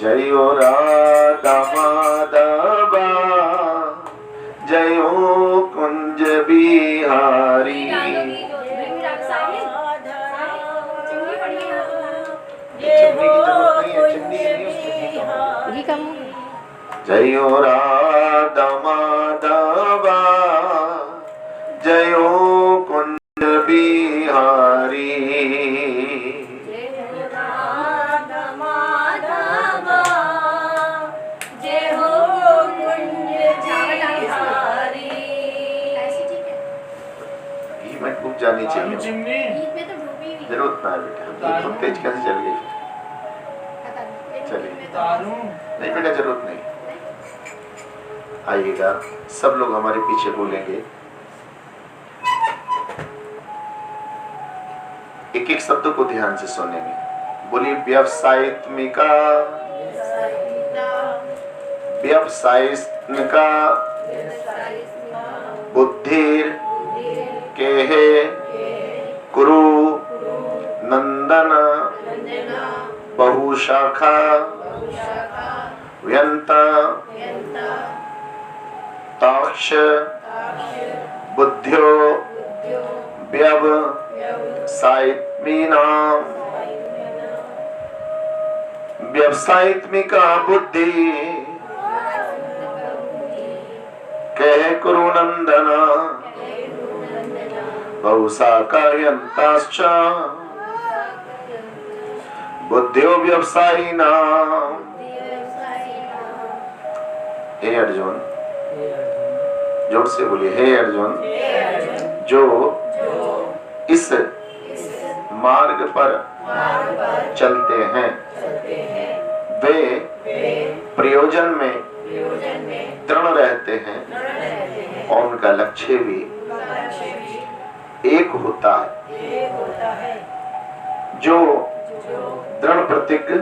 जयो राधा माधवा जयो कुंज बिहारी। जयो राधा माधवा जयो कुंज बिहारी। जानी चाहिए, जरूरत ना है बेटा। हम तेज कैसे चल गई? चलिए नहीं बेटा, जरूरत नहीं। आइएगा, सब लोग हमारे पीछे बोलेंगे, एक एक शब्द को ध्यान से सुनेंगे। बोलिए व्यवसायित्मिका, व्यवसायित्मिका बुद्धिर केहे कुरु नंदन बहुशाखा व्यंत ताक्ष बुद्ध्यो व्यवसायित्मीनाम। व्यवसायित्मिका बुद्धि कहे कुरु नंदन बहुशाखायन्ताश्च बुद्ध्यो व्यवसायिनाम। हे अर्जुन, जोर से बोलिए, हे अर्जुन, जो इस मार्ग पर चलते हैं वे प्रयोजन में दृढ़ रहते हैं और उनका लक्ष्य भी एक होता है। जो दृढ़ प्रतिज्ञ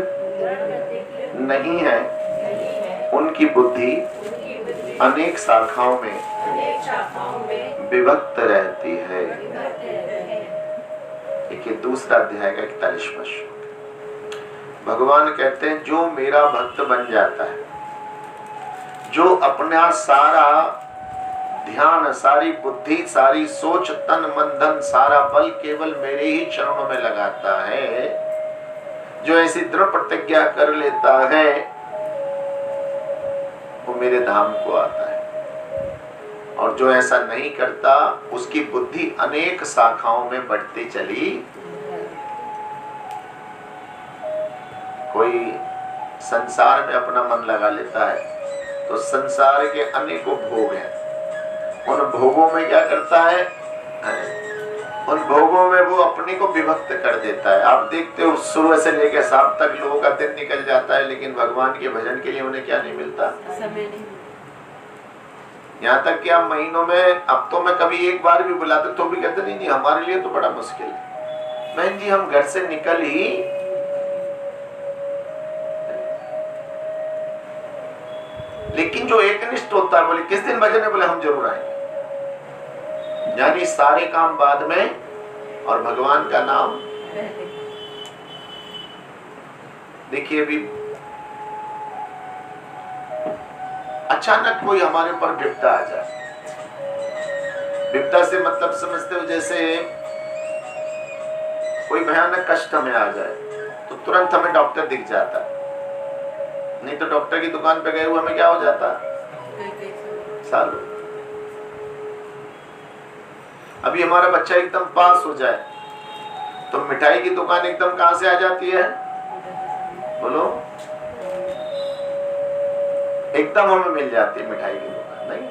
नहीं है उनकी बुद्धि अनेक शाखाओं में विभक्त रहती है। देखिए दूसरा अध्याय का 41वां श्लोक। भगवान कहते हैं जो मेरा भक्त बन जाता है, जो अपना सारा ध्यान, सारी बुद्धि, सारी सोच, तन मन धन, सारा बल केवल मेरे ही चरणों में लगाता है, जो ऐसी दृढ़ प्रतिज्ञा कर लेता है, वो मेरे धाम को आता है। और जो ऐसा नहीं करता उसकी बुद्धि अनेक शाखाओं में बढ़ती चली। कोई संसार में अपना मन लगा लेता है तो संसार के अनेकों भोग हैं, उन भोगों में क्या करता है, उन भोगों में वो अपने को विभक्त कर देता है। आप देखते हो सुबह से लेकर शाम तक लोगों का दिन निकल जाता है, लेकिन भगवान के भजन के लिए उन्हें क्या नहीं मिलता, समय नहीं। यहाँ तक कि आप महीनों में, अब तो मैं कभी एक बार भी बुलाते तो भी कहते नहीं, हमारे लिए तो बड़ा मुश्किल है बहन जी, हम घर से निकल ही, लेकिन जो एकनिष्ठ होता है बोले किस दिन भजन है, बोले हम जरूर आएंगे। यानी सारे काम बाद में और भगवान का नाम। देखिए अभी अचानक कोई हमारे ऊपर विपदा आ जाए, विपदा से मतलब समझते हो जैसे कोई भयानक कष्ट हमें आ जाए तो तुरंत हमें डॉक्टर दिख जाता है, नहीं तो डॉक्टर की दुकान पे गए हुए हमें क्या हो जाता सालों। अभी हमारा बच्चा एकदम पास हो जाए तो मिठाई की दुकान एकदम कहां से आ जाती है, बोलो, एकदम हमें मिल जाती है मिठाई की दुकान, नहीं?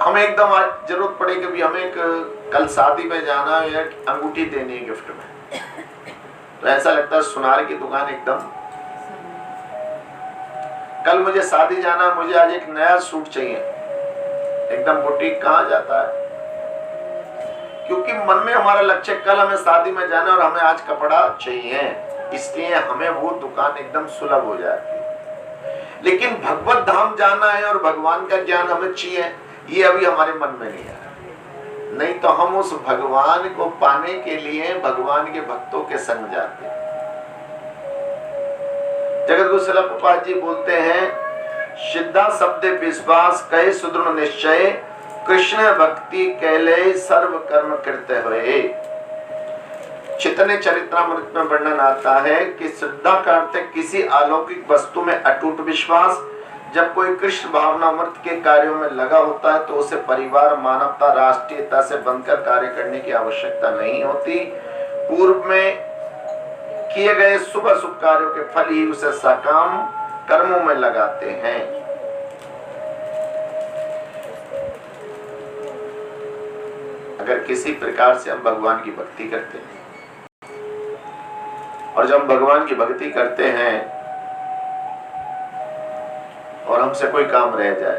हमें एकदम आज जरूरत पड़ेगी, भी हमें कल शादी में जाना है या अंगूठी देनी है गिफ्ट में, तो ऐसा लगता है सुनार की दुकान एकदम। कल मुझे शादी जाना, मुझे आज एक नया सूट चाहिए, एकदम बुटीक कहाँ जाता है, क्योंकि मन में हमारा लक्ष्य कल हमें शादी में जाना और हमें आज कपड़ा चाहिए, इसलिए हमें वो दुकान एकदम सुलभ हो जाती है। लेकिन भगवत धाम जाना है और भगवान का ज्ञान हमें चाहिए, ये अभी हमारे मन में नहीं आया। नहीं तो हम उस भगवान को पाने के लिए भगवान के भक्तों के संग जाते हैं। जगत गुरु शिला प्रभुपाद जी बोलते हैं, सिद्धा शब्द विश्वास कहे सुदृढ़ निश्चय, कृष्ण भक्ति कैले सर्व कर्म कृत्य हुए। चैतन्य चरित्रामृत में वर्णन आता है कि श्रद्धा का अर्थ है किसी अलौकिक वस्तु में अटूट विश्वास। जब कोई कृष्ण भावनामृत के कार्यों में लगा होता है तो उसे परिवार, मानवता, राष्ट्रीयता से बनकर कार्य करने की आवश्यकता नहीं होती। पूर्व में किए गए शुभ अशुभ कार्यों के फल ही उसे सकाम कर्मों में लगाते हैं। अगर किसी प्रकार से हम भगवान की भक्ति करते हैं और जब हम भगवान की भक्ति करते हैं और हमसे कोई काम रह जाए,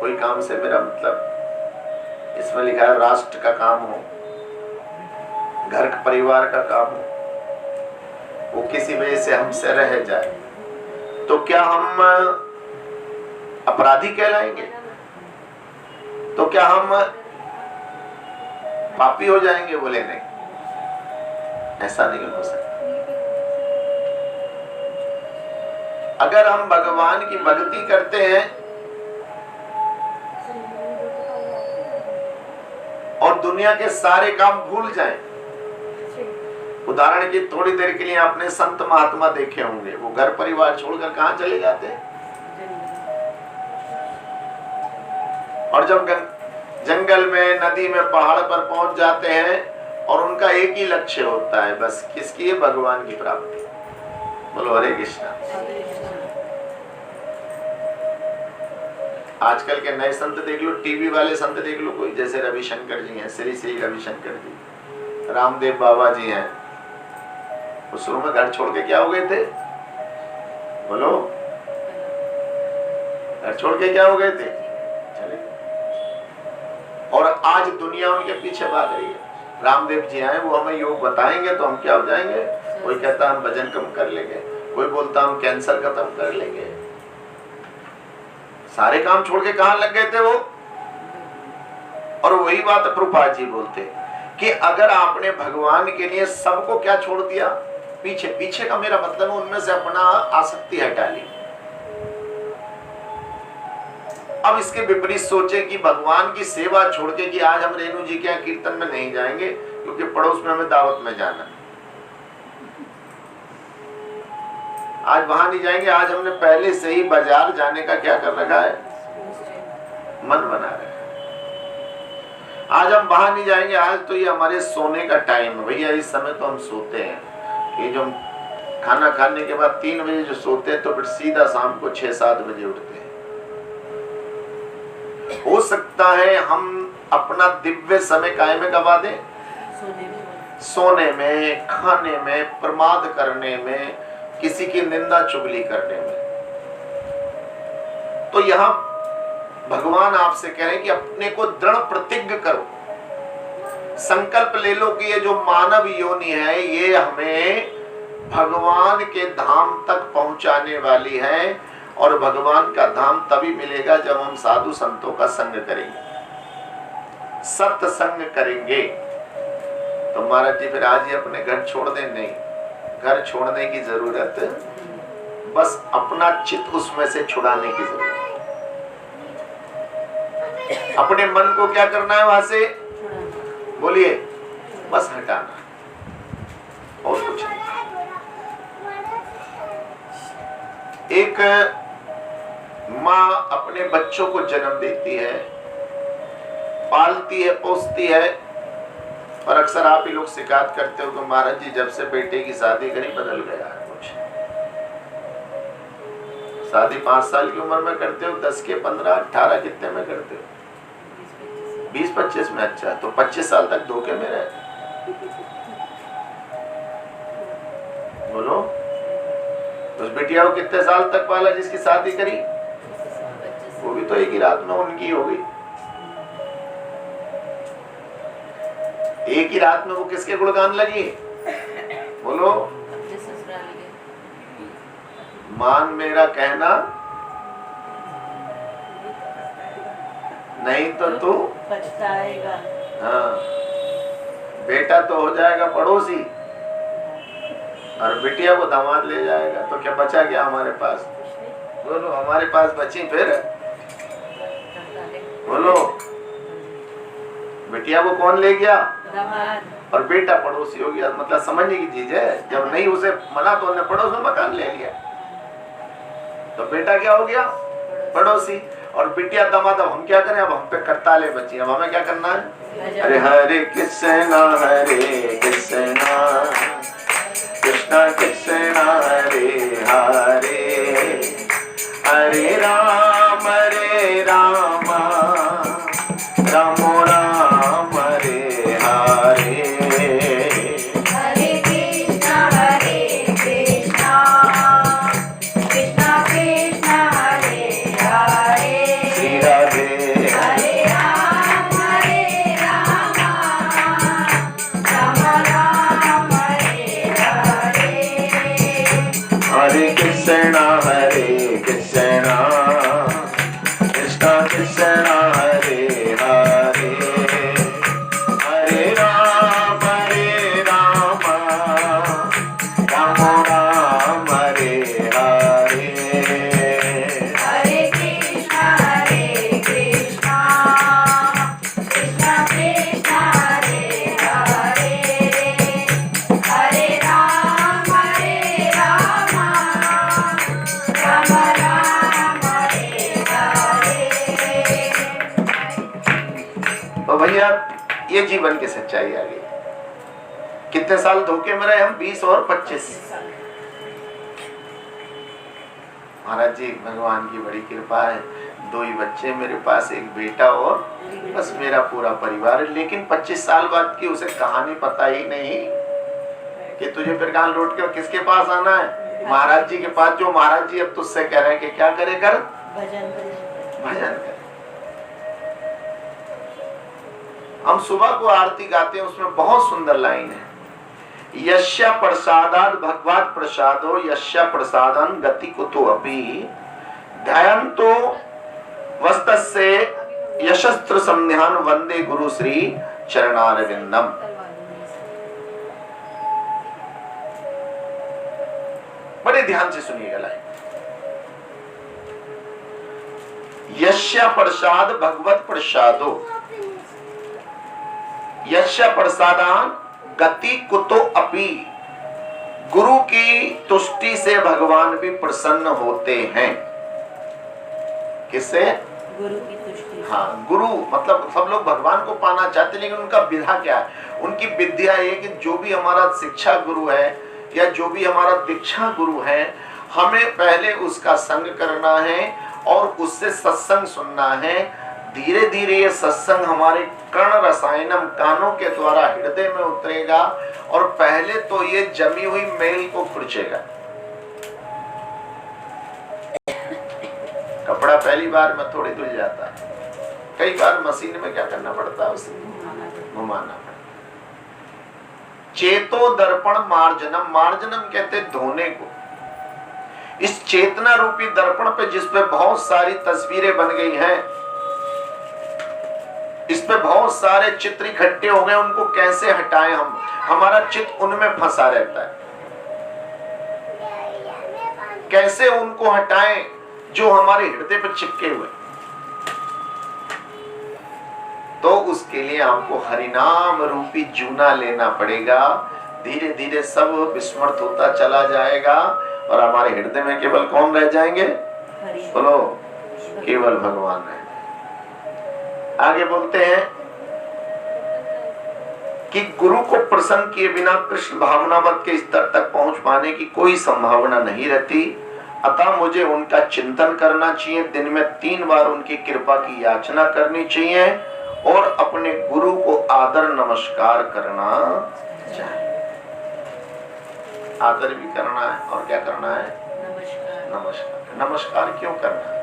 कोई काम से मेरा मतलब इसमें लिखा है राष्ट्र का काम हो, घर परिवार का काम हो, वो किसी वजह से हमसे रह जाए तो क्या हम अपराधी कहलाएंगे? तो क्या हम पापी हो जाएंगे? बोले नहीं, ऐसा नहीं हो सकता। अगर हम भगवान की भक्ति करते हैं और दुनिया के सारे काम भूल जाएं, उदाहरण की थोड़ी देर के लिए आपने संत महात्मा देखे होंगे, वो घर परिवार छोड़कर कहां चले जाते हैं? और जब जंगल में, नदी में, पहाड़ पर पहुंच जाते हैं और उनका एक ही लक्ष्य होता है, बस किसकी है? भगवान की प्राप्ति। बोलो हरे कृष्णा। आजकल के नए संत देख लो, टीवी वाले संत देख लो, कोई जैसे रविशंकर जी हैं, श्री श्री रविशंकर जी, रामदेव बाबा जी हैं, वो शुरू में घर छोड़ के क्या हो गए थे? बोलो, घर छोड़ के क्या हो गए थे? चले। और आज दुनिया उनके पीछे भाग रही है। रामदेव जी आए, वो हमें योग बताएंगे तो हम क्या हो जाएंगे? कोई कहता हम वजन कम कर लेंगे, कोई बोलता हम कैंसर खत्म कर लेंगे। सारे काम छोड़ के कहां लग गए थे वो? और वही बात प्रभुपाद जी बोलते कि अगर आपने भगवान के लिए सबको क्या छोड़ दिया? पीछे। पीछे का मेरा मतलब उनमें से अपना आसक्ति हटा ली। अब इसके विपरीत सोचे कि भगवान की सेवा छोड़ के कि आज हम रेणु जी के यहाँ कीर्तन में नहीं जाएंगे क्योंकि पड़ोस में हमें दावत में जाना, आज वहां नहीं जाएंगे, आज हमने पहले से ही बाजार जाने का क्या कर रखा है? मन बना रखा है। आज हम वहां नहीं जाएंगे, आज तो ये हमारे सोने का टाइम है भैया, इस समय तो हम सोते हैं। ये जो खाना खाने के बाद 3 बजे जो सोते हैं तो फिर सीधा शाम को 6-7 बजे उठते हैं। हो सकता है हम अपना दिव्य समय काय में गवा दें? सोने में, खाने में, प्रमाद करने में, किसी की निंदा चुगली करने में। तो यहां भगवान आपसे कह रहे हैं कि अपने को दृढ़ प्रतिज्ञ करो, संकल्प ले लो कि ये जो मानव योनि है ये हमें भगवान के धाम तक पहुंचाने वाली है। और भगवान का धाम तभी मिलेगा जब हम साधु संतों का संग करेंगे, सत्संग करेंगे। तो महाराज जी फिर आज ही अपने घर छोड़ दें? नहीं, घर छोड़ने की जरूरत, बस अपना चित्त उसमें से छुड़ाने की जरूरत। अपने मन को क्या करना है? वहां से बोलिए, बस हटाना, और कुछ नहीं। एक माँ अपने बच्चों को जन्म देती है, पालती है, पोसती है, और अक्सर आप ही लोग शिकायत करते हो कि महाराज जी जब से बेटे की शादी करी बदल गया है कुछ। शादी 5 साल की उम्र में करते हो, 10 के 15, 18 कितने में करते हो? 20-25 में। अच्छा, तो 25 साल तक धोखे में रहे। बोलो, उस बिटिया को कितने साल तक पाला जिसकी शादी करी? वो भी तो एक ही रात में उनकी हो गई। एक ही रात में वो किसके गुणगान लगी? बोलो, मान मेरा कहना, नहीं तो तू पछताएगा। हाँ, बेटा तो हो जाएगा पड़ोसी और बिटिया को दामाद ले जाएगा, तो क्या बचा क्या हमारे पास? बोलो, हमारे पास बची फिर? बोलो, बिटिया को कौन ले गया? और बेटा पड़ोसी हो गया। मतलब समझने की चीज है, जब नहीं उसे मना तो उन्हें पड़ोस में मकान ले लिया, तो बेटा क्या हो गया? पड़ोसी। और बिटिया दामाद। अब हम क्या करें? अब हम पे करताले बची, अब हमें क्या करना है? अरे हरे कृष्णा कृष्णा कृष्णा हरे हरे, हरे राम राम राम हरे हरे, हरे कृष्णा कृष्णा कृष्णा हरे हरे, श्री राधे हरे राम राम राम हरे हरे, हरे कृष्णा कृष्णा कृष्णा हरे हरे, हरे राम राम राम हरे हरे, हरे कृष्णा कृष्णा कृष्णा हरे हरे, हरे राम राम राम हरे हरे। तो भैया ये जीवन की सच्चाई आ गई। कितने साल धोखे में रहे हम? 20 और 25। महाराज जी, भगवान की बड़ी कृपा है, 2 ही बच्चे मेरे पास, एक बेटा और बस मेरा पूरा परिवार है। लेकिन 25 साल बाद की उसे कहानी पता ही नहीं कि तुझे फिर कहां लौट के किसके पास आना है? महाराज जी के पास। जो महाराज जी अब तुझसे कह रहे हैं कि क्या करे? कर भजन कर। हम सुबह को आरती गाते हैं, उसमें बहुत सुंदर लाइन है, यस्य प्रसादाद भगवत प्रसादो यस्य प्रसादन गति कुतो अपि ध्यायन्तो वस्तस्य यशस्त्र संध्यान वंदे गुरु श्री चरणारविंदम। बड़े ध्यान से सुनिएगा लाइन। यस्य प्रसाद भगवत प्रसादो यस्य प्रसादान गति कुतो अपि, गुरु की तुष्टि से भगवान भी प्रसन्न होते हैं। किससे? गुरु की तुष्टि। हाँ, गुरु मतलब सब लोग भगवान को पाना चाहते, लेकिन उनका विधा क्या है? उनकी विद्या ये कि जो भी हमारा शिक्षा गुरु है या जो भी हमारा दीक्षा गुरु है, हमें पहले उसका संग करना है और उससे सत्संग सुनना है। धीरे धीरे ये सत्संग हमारे कर्ण रसायनम कानों के द्वारा हृदय में उतरेगा और पहले तो ये जमी हुई मेल को खुरचेगा। कपड़ा पहली बार में थोड़ी धुल जाता है, कई बार मशीन में क्या करना पड़ता है? उसे घुमाना पड़ता है। चेतो दर्पण मार्जनम, मार्जनम कहते धोने को। इस चेतना रूपी दर्पण पे जिस पे बहुत सारी तस्वीरें बन गई हैं, इस पे बहुत सारे चित्र इकट्ठे हो गए, उनको कैसे हटाएं हम? हमारा चित्त उनमें फंसा रहता है। कैसे उनको हटाएं जो हमारे हृदय पर चिपके हुए? तो उसके लिए आपको हरिनाम रूपी जूना लेना पड़ेगा। धीरे धीरे सब विस्मृत होता चला जाएगा और हमारे हृदय में केवल कौन रह जाएंगे? बोलो, केवल भगवान है। आगे बोलते हैं कि गुरु को प्रसन्न किए बिना कृष्ण भावनावत के स्तर तक पहुंच पाने की कोई संभावना नहीं रहती। अतः मुझे उनका चिंतन करना चाहिए, दिन में 3 बार उनकी कृपा की याचना करनी चाहिए और अपने गुरु को आदर नमस्कार करना चाहिए। आदर भी करना है और क्या करना है? नमस्कार। नमस्कार क्यों करना है?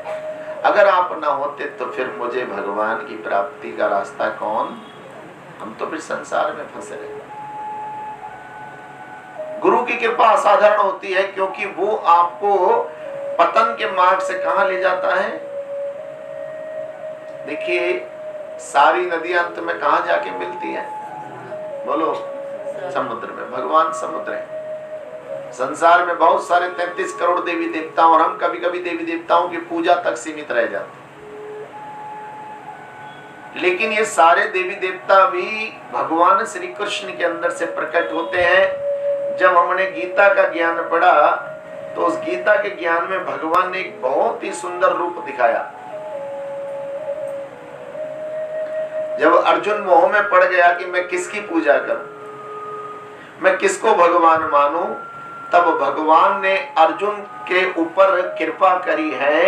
अगर आप ना होते तो फिर मुझे भगवान की प्राप्ति का रास्ता कौन? हम तो फिर संसार में फंसे रहे। गुरु की कृपा असाधारण होती है क्योंकि वो आपको पतन के मार्ग से कहां ले जाता है? देखिए, सारी नदियां अंत में कहाँ जाके मिलती हैं? बोलो, समुद्र में। भगवान समुद्र है। संसार में बहुत सारे 33 करोड़ देवी देवता, और हम कभी कभी देवी देवताओं की पूजा तक सीमित रह जाते, लेकिन ये सारे देवी देवता भी भगवान श्री कृष्ण के अंदर से प्रकट होते हैं। जब हमने गीता का ज्ञान पढ़ा तो उस गीता के ज्ञान में भगवान ने एक बहुत ही सुंदर रूप दिखाया। जब अर्जुन मोह में पड़ गया कि मैं किसकी पूजा करूं, मैं किसको भगवान मानूं, तब भगवान ने अर्जुन के ऊपर कृपा करी है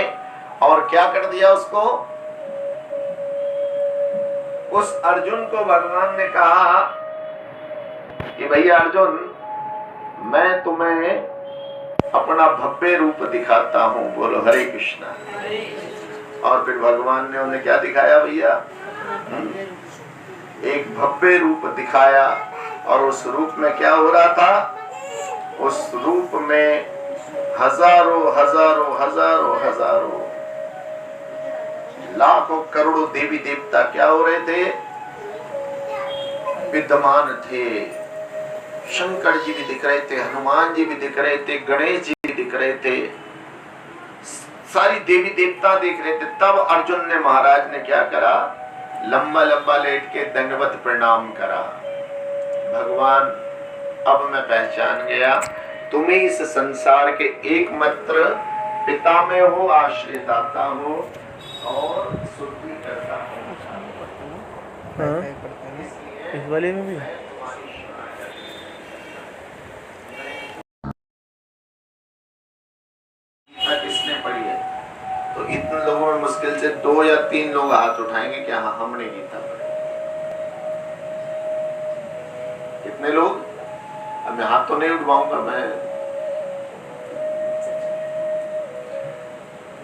और क्या कर दिया उसको? उस अर्जुन को भगवान ने कहा कि भैया अर्जुन, मैं तुम्हें अपना भव्य रूप दिखाता हूं। बोलो हरे कृष्णा। और फिर भगवान ने उन्हें क्या दिखाया भैया? एक भव्य रूप दिखाया। और उस रूप में क्या हो रहा था? उस रूप में हजारों हजारों हजारों हजारों लाखों करोड़ों देवी देवता क्या हो रहे थे? विद्यमान थे। शंकर जी भी दिख रहे थे, हनुमान जी भी दिख रहे थे, गणेश जी भी दिख रहे थे, सारी देवी देवता दिख रहे थे। तब अर्जुन ने, महाराज ने क्या करा? लंबा लंबा लेट के दंडवत प्रणाम करा। भगवान, अब मैं पहचान गया तुम्हें इस संसार के एकमात्र पिता में हो, आश्रयदाता हो और शुद्धि करता हो। इस वाले में भी किसने पढ़ी है? तो इतने लोगों में मुश्किल से 2 या 3 लोग हाथ उठाएंगे कि हाँ हमने गीता पढ़ी। कितने लोग? अब मैं हाथ तो नहीं उठवाऊंगा, मैं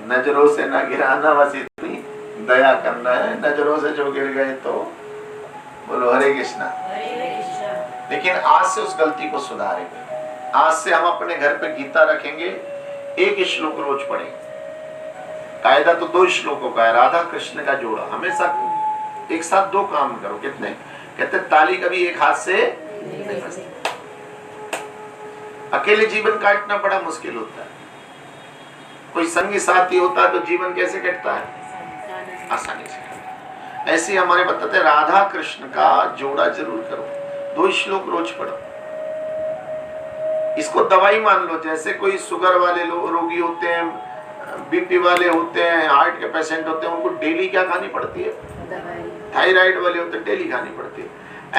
नजरों से ना गिराना, बस इतनी दया करना है। नजरों से जो गिर गए तो बोलो हरे कृष्णा। लेकिन आज से उस गलती को सुधारेंगे। आज से हम अपने घर पे गीता रखेंगे, एक श्लोक रोज पढ़ेंगे। कायदा तो 2 श्लोकों का है, राधा कृष्ण का जोड़ा। हमेशा एक साथ 2 काम करो। कितने? कहते ताली कभी एक हाथ से नहीं बजती। अकेले जीवन काटना बड़ा मुश्किल होता है। कोई संगी साथी होता है तो जीवन कैसे कटता है? आसानी से। ऐसे हमारे बताते राधा कृष्ण का जोड़ा जरूर करो, 2 श्लोक रोज पढ़ो। इसको दवाई मान लो। जैसे कोई शुगर वाले रोगी होते हैं, बीपी वाले होते हैं, हार्ट के पेशेंट होते हैं, उनको डेली क्या खानी पड़ती है? थायराइड वाले होते हैं, डेली खानी पड़ती है।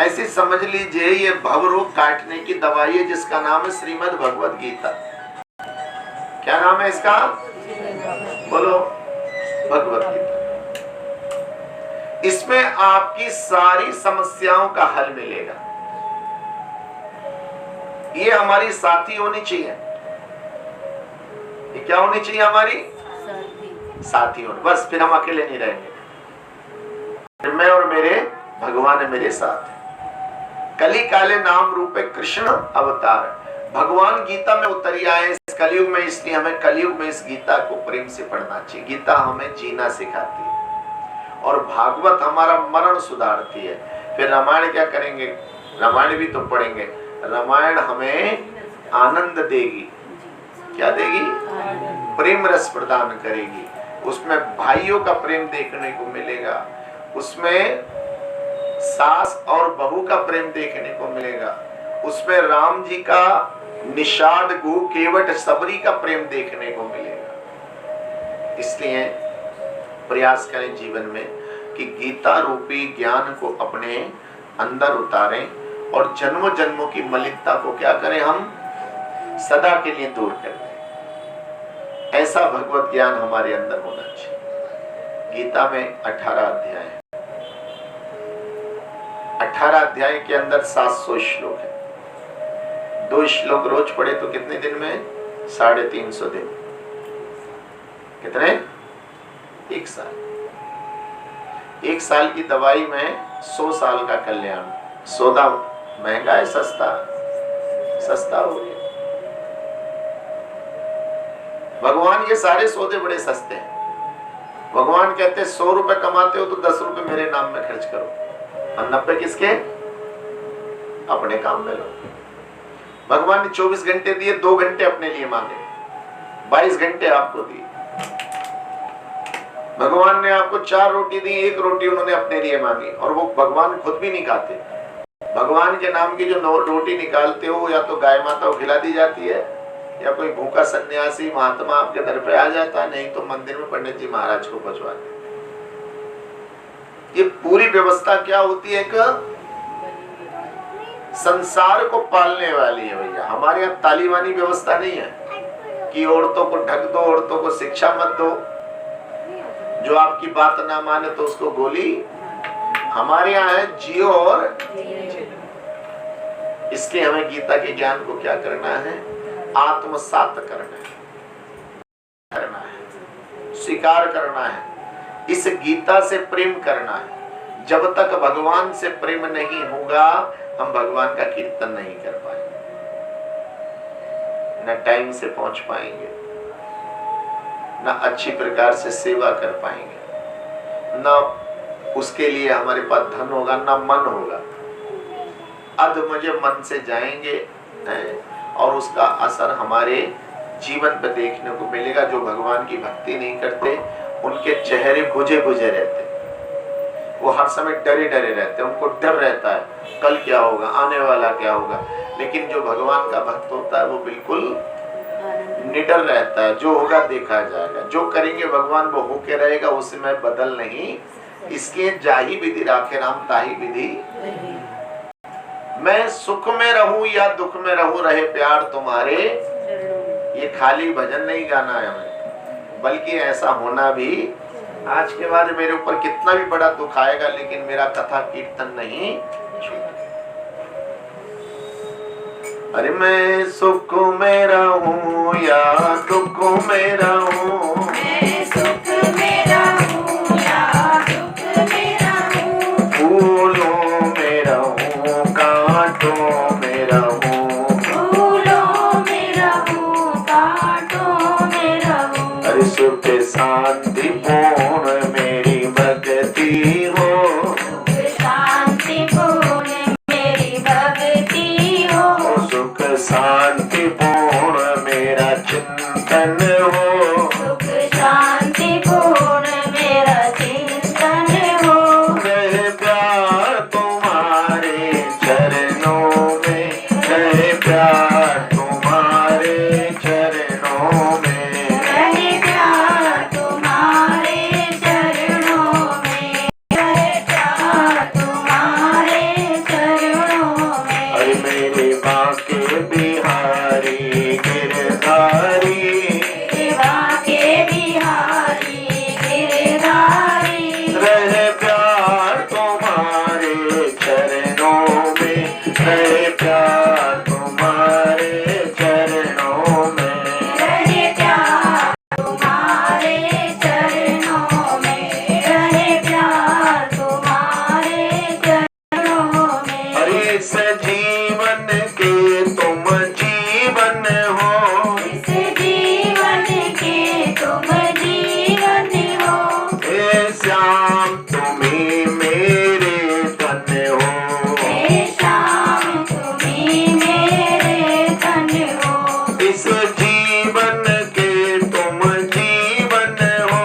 ऐसे समझ लीजिए ये भव रोग काटने की दवाई है, जिसका नाम है श्रीमद् भगवद गीता। क्या नाम है इसका? बोलो, भगवद गीता। इसमें आपकी सारी समस्याओं का हल मिलेगा। ये हमारी साथी होनी चाहिए। ये क्या होनी चाहिए? हमारी साथी होनी। बस फिर हम अकेले नहीं रहेंगे। फिर मैं और मेरे भगवान है मेरे साथ। कली काले नाम रूपे कृष्ण अवतार। भगवान गीता में उतरी आए इस कलयुग में, इसलिए हमें कलयुग में इस गीता को प्रेम से पढ़ना चाहिए। गीता हमें जीना सिखाती है और भागवत हमारा मरण सुधारती है। फिर रामायण क्या करेंगे? रामायण भी तो पढ़ेंगे। रामायण हमें आनंद देगी। क्या देगी? प्रेम रस प्रदान करेगी। उसमें भाइयों का प्रेम देखने को मिलेगा, उसमें सास और बहू का प्रेम देखने को मिलेगा, उसमें राम जी का निषाद गु केवट सबरी का प्रेम देखने को मिलेगा। इसलिए प्रयास करें जीवन में कि गीता रूपी ज्ञान को अपने अंदर उतारें और जन्मों जन्मों की मलिनता को क्या करें? हम सदा के लिए दूर कर दें। ऐसा भगवत ज्ञान हमारे अंदर होना चाहिए। गीता में 18 अध्याय है। 18 अध्याय के अंदर 700 श्लोक है। 2 श्लोक रोज पढ़े तो कितने दिन में? 350 दिन। कितने? 1 साल। 1 साल की दवाई में 100 साल का कल्याण। सौदा महंगा है, सस्ता? सस्ता हो गया। भगवान ये सारे सौदे बड़े सस्ते हैं। भगवान कहते 100 रुपए कमाते हो तो 10 रुपए मेरे नाम में खर्च करो और 90 किसके? अपने काम में लो। भगवान ने 24 घंटे दिए, 2 घंटे अपने लिए मांगे, 22 घंटे आपको दिए। भगवान ने आपको 4 रोटी दी, 1 रोटी उन्होंने अपने लिए मांगी और वो भगवान खुद भी नहीं खाते। भगवान के नाम की जो रोटी निकालते हो या तो गाय माता को खिला दी जाती है या कोई भूखा सन्यासी महात्मा आपके दर पे आ जाता है, नहीं तो मंदिर में पंडित जी महाराज को पहुंचवाते। ये पूरी व्यवस्था क्या होती है? एक संसार को पालने वाली है भैया। हमारे यहाँ तालिबानी व्यवस्था नहीं है कि औरतों को ढक दो, औरतों को शिक्षा मत दो, जो आपकी बात ना माने तो उसको गोली। हमारे यहाँ है जियो और इसलिए हमें गीता के ज्ञान को क्या करना है? आत्मसात करना है, स्वीकार करना है, इस गीता से प्रेम करना है। जब तक भगवान से प्रेम नहीं होगा हम भगवान का कीर्तन नहीं कर पाएंगे, न टाइम से पहुंच पाएंगे, न अच्छी प्रकार से सेवा कर पाएंगे, न उसके लिए हमारे पास धन होगा, न मन होगा। अधमजे मन से जाएंगे और उसका असर हमारे जीवन पर देखने को मिलेगा। जो भगवान की भक्ति नहीं करते उनके चेहरे बुझे बुझे रहते, वो हर समय डरे डरे रहते, उनको डर रहता है कल क्या होगा, आने वाला क्या होगा। लेकिन जो भगवान का भक्त होता है वो बिल्कुल निडर रहता है, जो होगा देखा जाएगा, जो करेंगे भगवान वो होके रहेगा, उसमें बदल नहीं। इसलिए जाहि विधि राखे राम ताहि विधि। मैं सुख में रहूं या दुख में रहूं, रहे प्यार तुम्हारे। ये खाली भजन नहीं गाना है हमें, बल्कि ऐसा होना भी। आज के बाद मेरे ऊपर कितना भी बड़ा दुख आएगा लेकिन मेरा कथा कीर्तन नहीं छूटेगा। अरे मैं सुख में रहूं या दुख में रहूं, मैं सुख में रहूं या दुख में रहूं, फूलों में रहूं कांटों में रहूं, फूलों में रहूं कांटों में रहूं। अरे सुख शांति पूर्ण मेरी भक्ति हो, सुख शांति पूर्ण मेरी भक्ति हो, सुख शांति पूर्ण मेरा चिंतन हो, सुख शांति पूर्ण मेरा चिंतन हो। रहे प्यार तुम्हारे चरणों में, रहे प्यार तुम्हारे चरणों में, रहे प्यार तुम्हारे चरणों में, रहे प्यार तुम्हारे चरणों में। अरे मेरे बाके बिहारी गिरधारी, सेवा के बिहारी गिरधारी, रहे प्यार तुम्हारे चरणों में, रहे प्यार तुम्हारे चरणों में। रहे प्यार तुम्हारे चरणों में, रहे प्यार तुम्हारे चरणों में। अरे इस जीवन के तुम जीवन हो, इस जीवन के तुम जीवन हो, हे श्याम तुम्ही मेरे धन हो, हे श्याम तुम्ही मेरे धन हो। इस जीवन के तुम जीवन हो,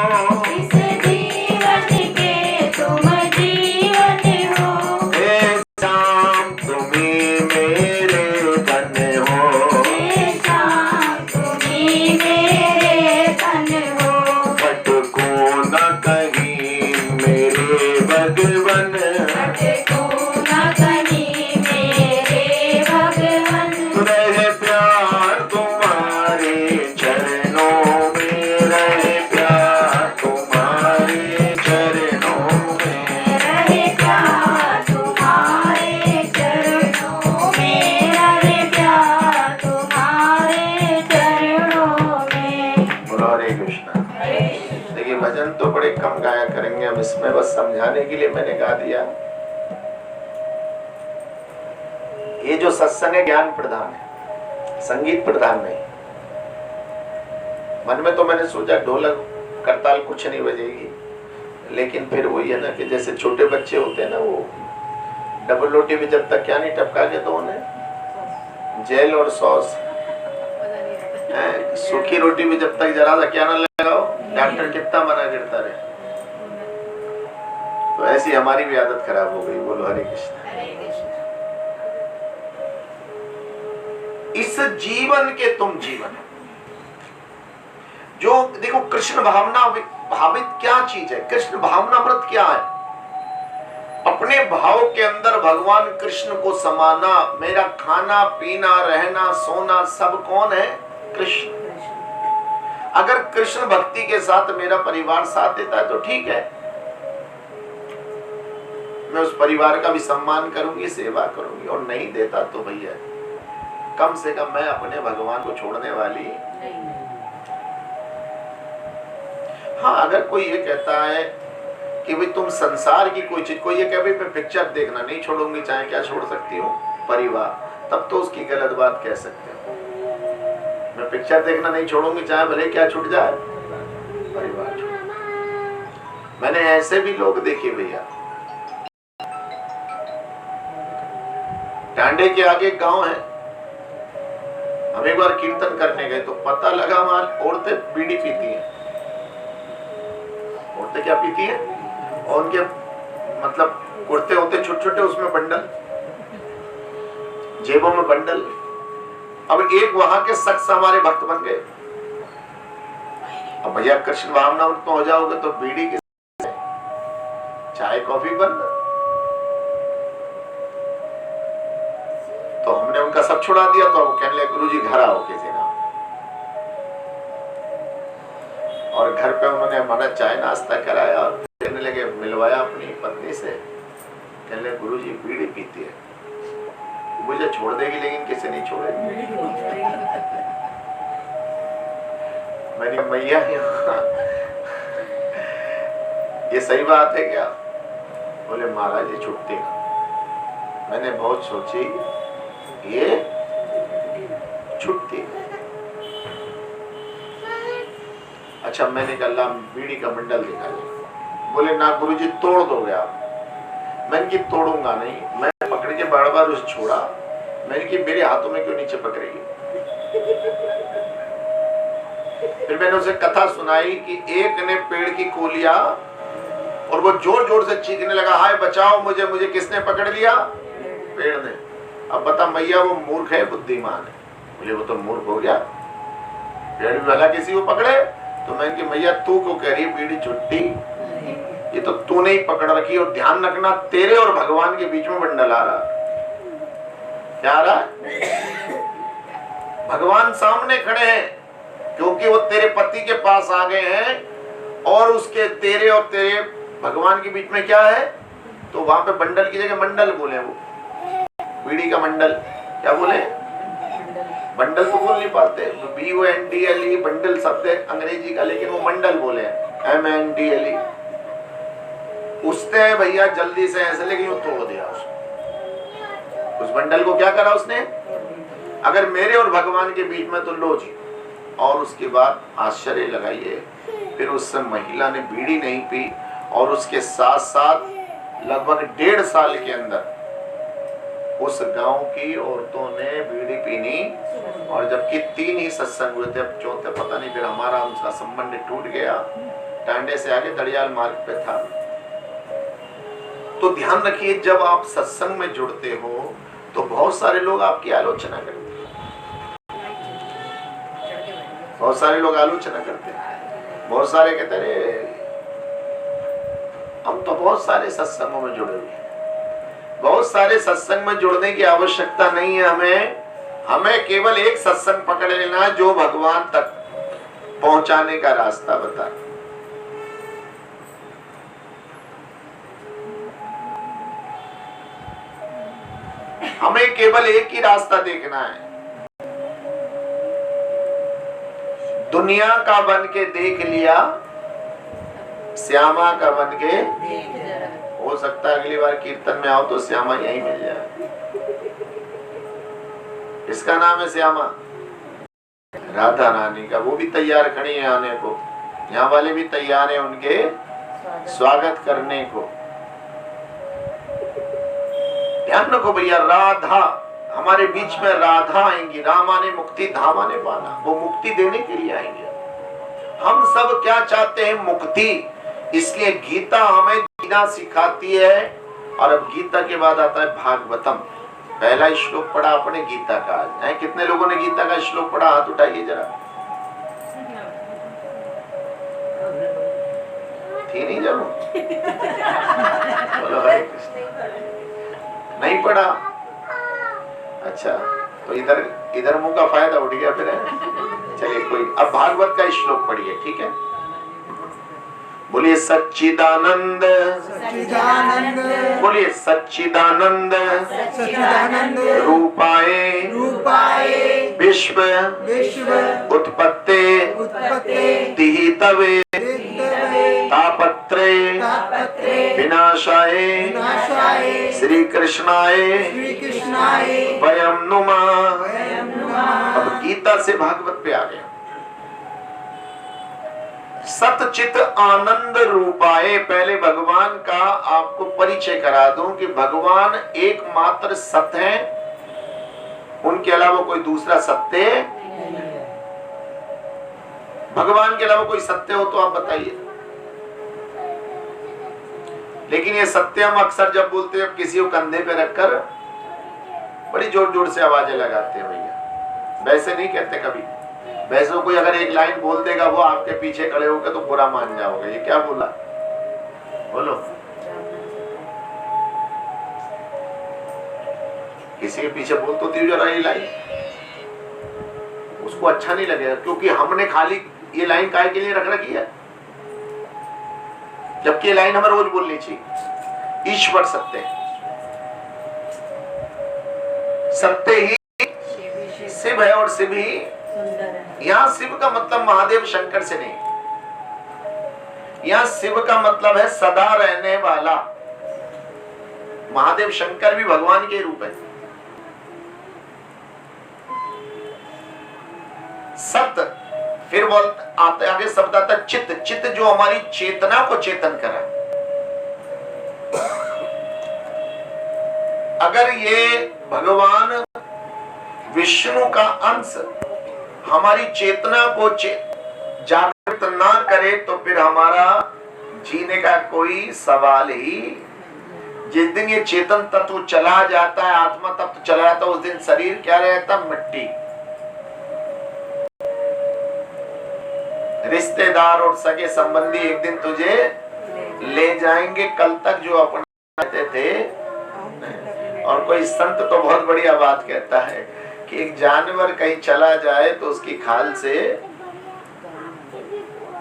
इस जीवन के तुम जीवन हो, हे श्याम तुम्ही मेरे धन हो, हे श्याम तुम्ही मेरे धन हो। भटको न कहीं मेरे भगवन, भटको न कहीं मेरे भगवन, रहे प्यार तुम्हारे चरणों में, रहे प्यार तुम्हारे चरणों में। रहे प्यार तुम्हारे चरणों में, रहे प्यार तुम्हारे चरणों में। बोलो हरे कृष्णा। देखिए भजन तो बड़े कम गाया करेंगे हम, इसमें बस समझाने के लिए मैंने गा दिया। ये जो सत्संग है ज्ञान प्रधान है, संगीत प्रधान नहीं। मन में तो मैंने सोचा ढोलक करताल कुछ नहीं बजेगी। लेकिन फिर वही है ना कि जैसे छोटे बच्चे होते हैं ना, वो डबल रोटी भी जब तक क्या नहीं टपका के तो उन्हें जेल और सॉस, सूखी रोटी भी जब तक जरा सा क्या ना लगाओ, डॉक्टर कितना मना करता रहे। तो ऐसी हमारी भी आदत खराब हो गई। बोलो हरे कृष्ण। इस जीवन के तुम जीवन जो देखो, कृष्ण भावना भावित क्या चीज है, कृष्ण भावनामृत क्या है? अपने भाव के अंदर भगवान कृष्ण को समाना। मेरा खाना पीना रहना सोना सब कौन है? कृष्ण। अगर कृष्ण भक्ति के साथ मेरा परिवार साथ देता है तो ठीक है, मैं उस परिवार का भी सम्मान करूंगी, सेवा करूंगी। और नहीं देता तो भैया कम से कम मैं अपने भगवान को छोड़ने वाली नहीं। हाँ, अगर कोई ये कहता है कि भाई तुम संसार की कोई चीज, कोई ये कहे भाई मैं पिक्चर देखना नहीं छोड़ूंगी, चाहे क्या छोड़ सकती हूँ? परिवार। तब तो उसकी गलत बात कह सकते हो। मैं पिक्चर देखना नहीं छोड़ूंगी, चाहे भले क्या छूट जाए, परिवार छूट। मैंने ऐसे भी लोग देखे भैया, टांडे के आगे गांव है, हम एक बार कीर्तन करने गए तो पता लगा वहां औरतें बीड़ी पीती हैं। औरतें क्या पीती हैं? और उनके मतलब कुर्ते होते छोटे छोटे, उसमें बंडल, जेबों में बंडल। अब एक वहां के शख्स हमारे भक्त बन गए। अब भैया कृष्ण भावनामृत हो जाओगे तो बीड़ी की चाय कॉफी बंद। तो हमने उनका सब छुड़ा दिया। तो वो कहने लगे गुरुजी घर आओ किसी ना। और घर पे उन्होंने हमारा चाय नाश्ता कराया और कहने लगे, मिलवाया अपनी पत्नी से। कहने लगे गुरुजी बीड़ी पीती है, मुझे छोड़ देगी लेकिन किसी नहीं छोड़ेगी। मैंने मैया ये सही बात है क्या? बोले महाराज ये छुट्टी का। मैंने बहुत सोची, ये छुट्टी। अच्छा, मैंने कहा बीड़ी का बंडल दिखा। बोले ना गुरुजी तोड़ दोगे आप। मैंने की तोड़ूंगा नहीं। मैं पकड़ के बार बार उसे छोड़ा। मैंने की मेरे हाथों में क्यों नीचे पकड़ रही है? फिर मैंने उसे कथा सुनाई कि एक ने पेड़ की कोलिया और वो जोर जोर से चीखने लगा, हाय बचाओ मुझे, मुझे किसने पकड़ लिया? पेड़ ने। अब बता मैया वो मूर्ख है बुद्धिमान है? बोले वो तो मूर्ख हो गया, पेड़ भी भला किसी को पकड़े। तो मैंने कि मैया तू क्यों कह रही है बीड़ी छुट्टी? ये तो तूने ही पकड़ रखी। और ध्यान रखना तेरे और भगवान के बीच में बंडल आ रहा। क्या आ रहा है? भगवान सामने खड़े हैं क्योंकि वो तेरे पति के पास आ गए हैं और उसके तेरे और तेरे भगवान के बीच में क्या है? तो वहां पे बंडल की जगह मंडल बोले, वो बीड़ी का मंडल। क्या बोले? बंडल तो बोल नहीं पाते, BONDLE बंडल शब्द है अंग्रेजी का, लेकिन वो मंडल बोले MNDLE। उसने भैया जल्दी से ऐसे लेके यूं तोड़ दिया उस बंडल को। क्या करा उसने? अगर मेरे और भगवान के बीच में तो लो जी। और उसके बाद आश्चर्य लगाइए, फिर उस महिला ने बीड़ी नहीं पी और उसके साथ साथ लगभग 1.5 साल के अंदर उस गांव की औरतों ने बीड़ी पीनी। और जबकि 3 ही सत्संग हुए थे, अब चौथे पता नहीं, फिर हमारा उनका संबंध टूट गया। टांडे से आगे दड़ियाल मार्ग पे था। तो ध्यान रखिए, जब आप सत्संग में जुड़ते हो तो बहुत सारे लोग आपकी आलोचना करते हैं। बहुत सारे लोग आलोचना करते हैं। बहुत सारे कहते हैं हम तो बहुत सारे सत्संगों में जुड़े हुए हैं। बहुत सारे सत्संग में जुड़ने की आवश्यकता नहीं है। हमें केवल एक सत्संग पकड़ लेना जो भगवान तक पहुंचाने का रास्ता बता। हमें केवल एक ही रास्ता देखना है। दुनिया का बन के देख लिया, श्यामा का बन के हो सकता है अगली बार कीर्तन में आओ तो श्यामा यहीं मिल जाए। इसका नाम है श्यामा, राधा रानी का। वो भी तैयार खड़ी है आने को। यहाँ वाले भी तैयार हैं उनके स्वागत करने को। ध्यान रखो भैया, राधा हमारे बीच में, राधा आएंगी। रामा ने मुक्ति धामा ने पाना, वो मुक्ति देने के लिए आएंगे। हम सब क्या चाहते हैं? मुक्ति। इसलिए गीता हमें जीना सिखाती है। और अब गीता के बाद आता है भागवतम। पहला श्लोक पढ़ा अपने गीता का। आज कितने लोगों ने गीता का श्लोक पढ़ा? हाथ उठाइए जरा। थी नहीं जरूर? बोलो हरे कृष्ण। नहीं पढ़ा? अच्छा, तो इधर मुंह का फायदा उठ गया फिर। चलिए कोई, अब भागवत का श्लोक पढ़िए, ठीक है? बोलिए सच्चिदानंद, बोलिए सच्चिदानंद रूपाए विश्व उत्पत्ते तिहितवे तापत्रे विनाशाय श्री कृष्णाय वयं नुमः। अब गीता से भागवत पे आ गया। सतचित आनंद रूपाए, पहले भगवान का आपको परिचय करा दूं कि भगवान एकमात्र सत्य है, उनके अलावा कोई दूसरा सत्य नहीं है। भगवान के अलावा कोई सत्य हो तो आप बताइए। लेकिन ये सत्य हम अक्सर जब बोलते हैं, किसी को कंधे पे रखकर बड़ी जोर जोर से आवाजें लगाते हैं भैया, वैसे नहीं कहते कभी। वैसे कोई अगर एक लाइन बोल देगा, वो आपके पीछे खड़े होकर तो बुरा मान जाओगे, ये क्या बोला? बोलो। किसी के पीछे बोल तो दी जरा ये लाइन, उसको अच्छा नहीं लगेगा, क्योंकि हमने खाली ये लाइन काहे के लिए रख रखी है, जबकि ये लाइन हमें रोज बोलनी चाहिए। ईश्वर सत्य है, सत्य ही शिव है और शिव ही यहाँ शिव का मतलब महादेव शंकर से नहीं, यहाँ शिव का मतलब है सदा रहने वाला। महादेव शंकर भी भगवान के रूप है। सत्य, फिर बोल आते आगे शब्द आता है चित्त। चित्त जो हमारी चेतना को चेतन करा। अगर ये भगवान विष्णु का अंश हमारी चेतना को जागृत ना करे तो फिर हमारा जीने का कोई सवाल ही। जिस दिन ये चेतन तत्व चला जाता है, आत्मा तत्व चला जाता है, उस दिन शरीर क्या रहता? मिट्टी। रिश्तेदार और सगे संबंधी एक दिन तुझे ले जाएंगे, कल तक जो अपने थे। और कोई संत तो बहुत बढ़िया बात कहता है कि एक जानवर कहीं चला जाए तो उसकी खाल से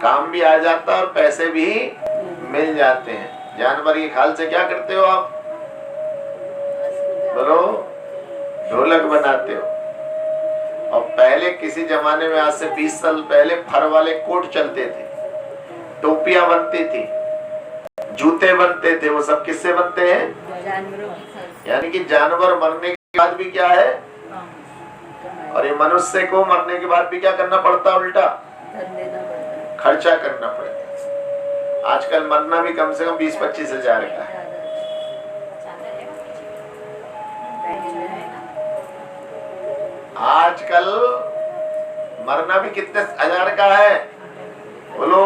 काम भी आ जाता है और पैसे भी मिल जाते हैं। जानवर की खाल से क्या करते हो आप? बोलो। ढोलक बनाते हो। और पहले किसी जमाने में, आज से 20 साल पहले, फर वाले कोट चलते थे, टोपियां बनती थी, जूते बनते थे। वो सब किससे बनते हैं? यानी कि जानवर मरने के बाद भी क्या है, और ये मनुष्य को मरने के बाद भी क्या करना पड़ता? उल्टा खर्चा करना पड़ता। आजकल मरना भी कम से कम 20-25 हजार का है। आजकल मरना भी कितने हजार का है? बोलो।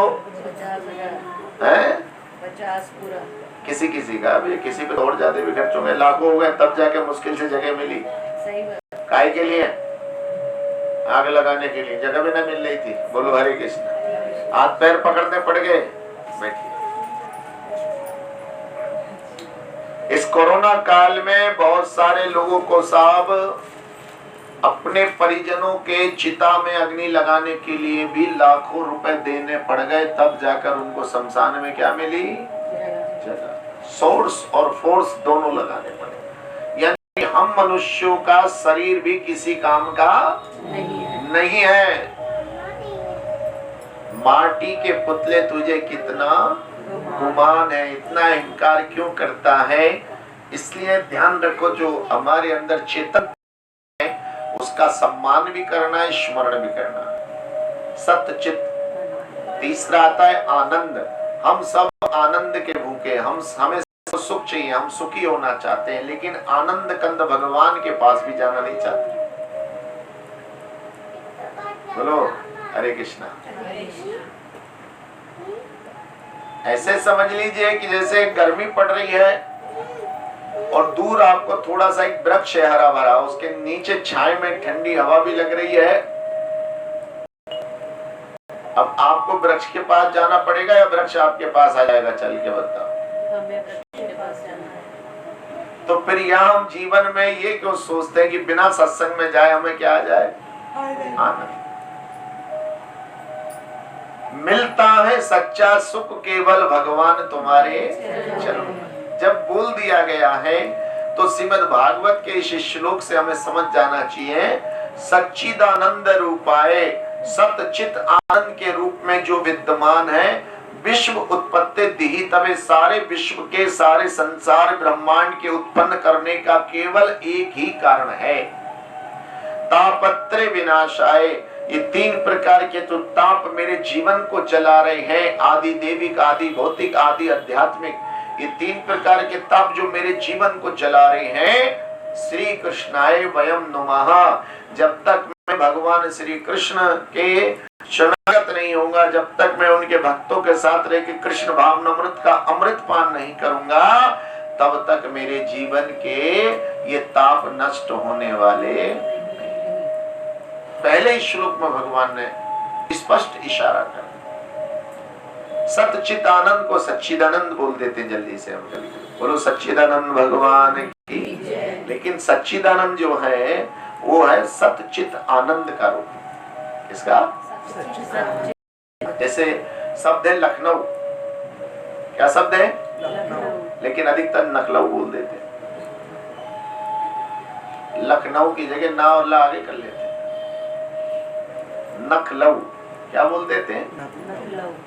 50 पूरा। किसी किसी का भी, किसी पे और ज्यादा भी खर्च हो गए, लाखों हो गए, तब जाके मुश्किल से जगह मिली। काय के लिए? आग लगाने के लिए जगह भी ना मिल रही थी। बोलो हरे कृष्ण। हाथ पैर पकड़ने पड़ गए। बैठिए। इस कोरोना काल में बहुत सारे लोगों को साहब अपने परिजनों के चिता में अग्नि लगाने के लिए भी लाखों रुपए देने पड़ गए, तब जाकर उनको शमशान में क्या मिली? जगह। सोर्स और फोर्स दोनों लगाने पड़े। यानी हम मनुष्यों का शरीर भी किसी काम का नहीं है। माटी के पुतले तुझे कितना गुमान है, इतना अहंकार क्यों करता है? इसलिए ध्यान रखो, जो हमारे अंदर चेतन है उसका सम्मान भी करना है, स्मरण भी करना है। सत्य चित्त तीसरा आता है आनंद। हम सब आनंद के भूखे, हमें सुख चाहिए, हम सुखी होना चाहते हैं, लेकिन आनंद कंद भगवान के पास भी जाना नहीं चाहते। बोलो हरे कृष्णा। ऐसे समझ लीजिए कि जैसे गर्मी पड़ रही है और दूर आपको थोड़ा सा एक वृक्ष है हरा भरा, उसके नीचे छाए में ठंडी हवा भी लग रही है। अब आपको वृक्ष के पास जाना पड़ेगा या वृक्ष आपके पास आ जाएगा? चल के बताओ। हमें वृक्ष के पास जाना है। तो फिर यहाँ हम जीवन में ये क्यों सोचते हैं कि बिना सत्संग में जाए हमें क्या आ जाए? आनंद। मिलता है सच्चा सुख केवल भगवान तुम्हारे चरणों में। जब बोल दिया गया है तो श्रीमद् भागवत के इस श्लोक से हमें समझ जाना चाहिए, सच्चिदानंद रूपाए, सतचित आनंद के रूप में जो विद्यमान है, विश्व उत्पत्ति दिही तबे, सारे विश्व के सारे संसार ब्रह्मांड के उत्पन्न करने का केवल एक ही कारण है, तापत्रे विनाशाय। ये तीन प्रकार के तो ताप मेरे जीवन को जला रहे हैं, आदि देविक, आदि भौतिक, आदि आध्यात्मिक। ये तीन प्रकार के ताप जो मेरे जीवन को जला रहे हैं, श्री कृष्णाय वयम नुमः। जब तक मैं भगवान श्री कृष्ण के शरणागत नहीं होऊंगा, जब तक मैं उनके भक्तों के साथ रह के कृष्ण भावनामृत का अमृत पान नहीं करूंगा, तब तक मेरे जीवन के ये ताप नष्ट होने वाले। पहले ही श्लोक में भगवान ने स्पष्ट इशारा कर, सतचित आनंद को सच्चिदानंद बोल देते जल्दी से हम कभी। बोलो सच्चिदानंद भगवान की। लेकिन सच्चिदानंद जो है वो है सतचित आनंद का रूप। किसका? जैसे शब्द है लखनऊ, क्या शब्द है? लेकिन अधिकतर नखलऊ बोल देते, लखनऊ की जगह ना और ला आगे कर लेते, नखलऊ क्या बोल देते हैं?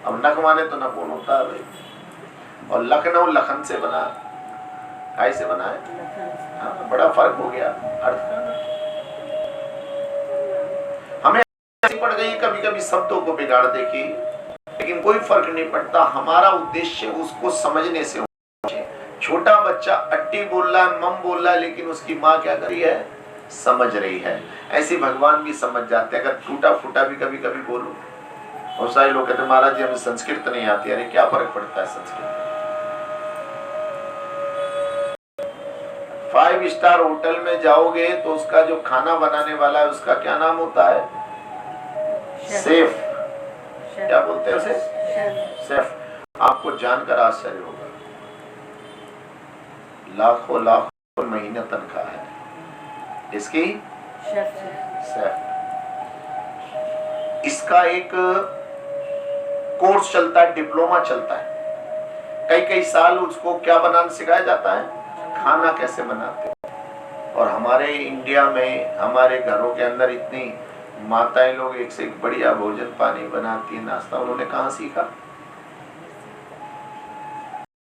अब नख माने तो नपुन होता है भाई, और लखनऊ लखन से बना, काय से बना है? हाँ, बड़ा फर्क हो गया अर्थ। हमें ऐसी पड़ गई कभी कभी शब्दों को बिगाड़ देखी, लेकिन कोई फर्क नहीं पड़ता, हमारा उद्देश्य उसको समझने से। छोटा बच्चा अट्टी बोल रहा है, मम बोल रहा है, लेकिन उसकी माँ क्या कर रही है? समझ रही है। ऐसे भगवान भी समझ जाते हैं। अगर टूटा फूटा भी कभी कभी बोलो, और सारे लोग कहते हैं महाराज जी हमें संस्कृत नहीं आती। अरे क्या फर्क पड़ता है संस्कृत? 5 स्टार होटल में जाओगे तो उसका जो खाना बनाने वाला है उसका क्या नाम होता है? शेफ। क्या बोलते हैं उसे? शेफ। आपको जानकर आश्चर्य होगा, लाखों लाखों महीने तनख्वाह है इसकी शेफ। इसका एक कोर्स चलता है, डिप्लोमा चलता है, कई कई साल उसको क्या बनाना सिखाया जाता है? खाना कैसे बनाते हैं। और हमारे इंडिया में हमारे घरों के अंदर इतनी माताएं लोग एक से एक बढ़िया भोजन पानी बनाती है, नाश्ता, उन्होंने कहाँ सीखा?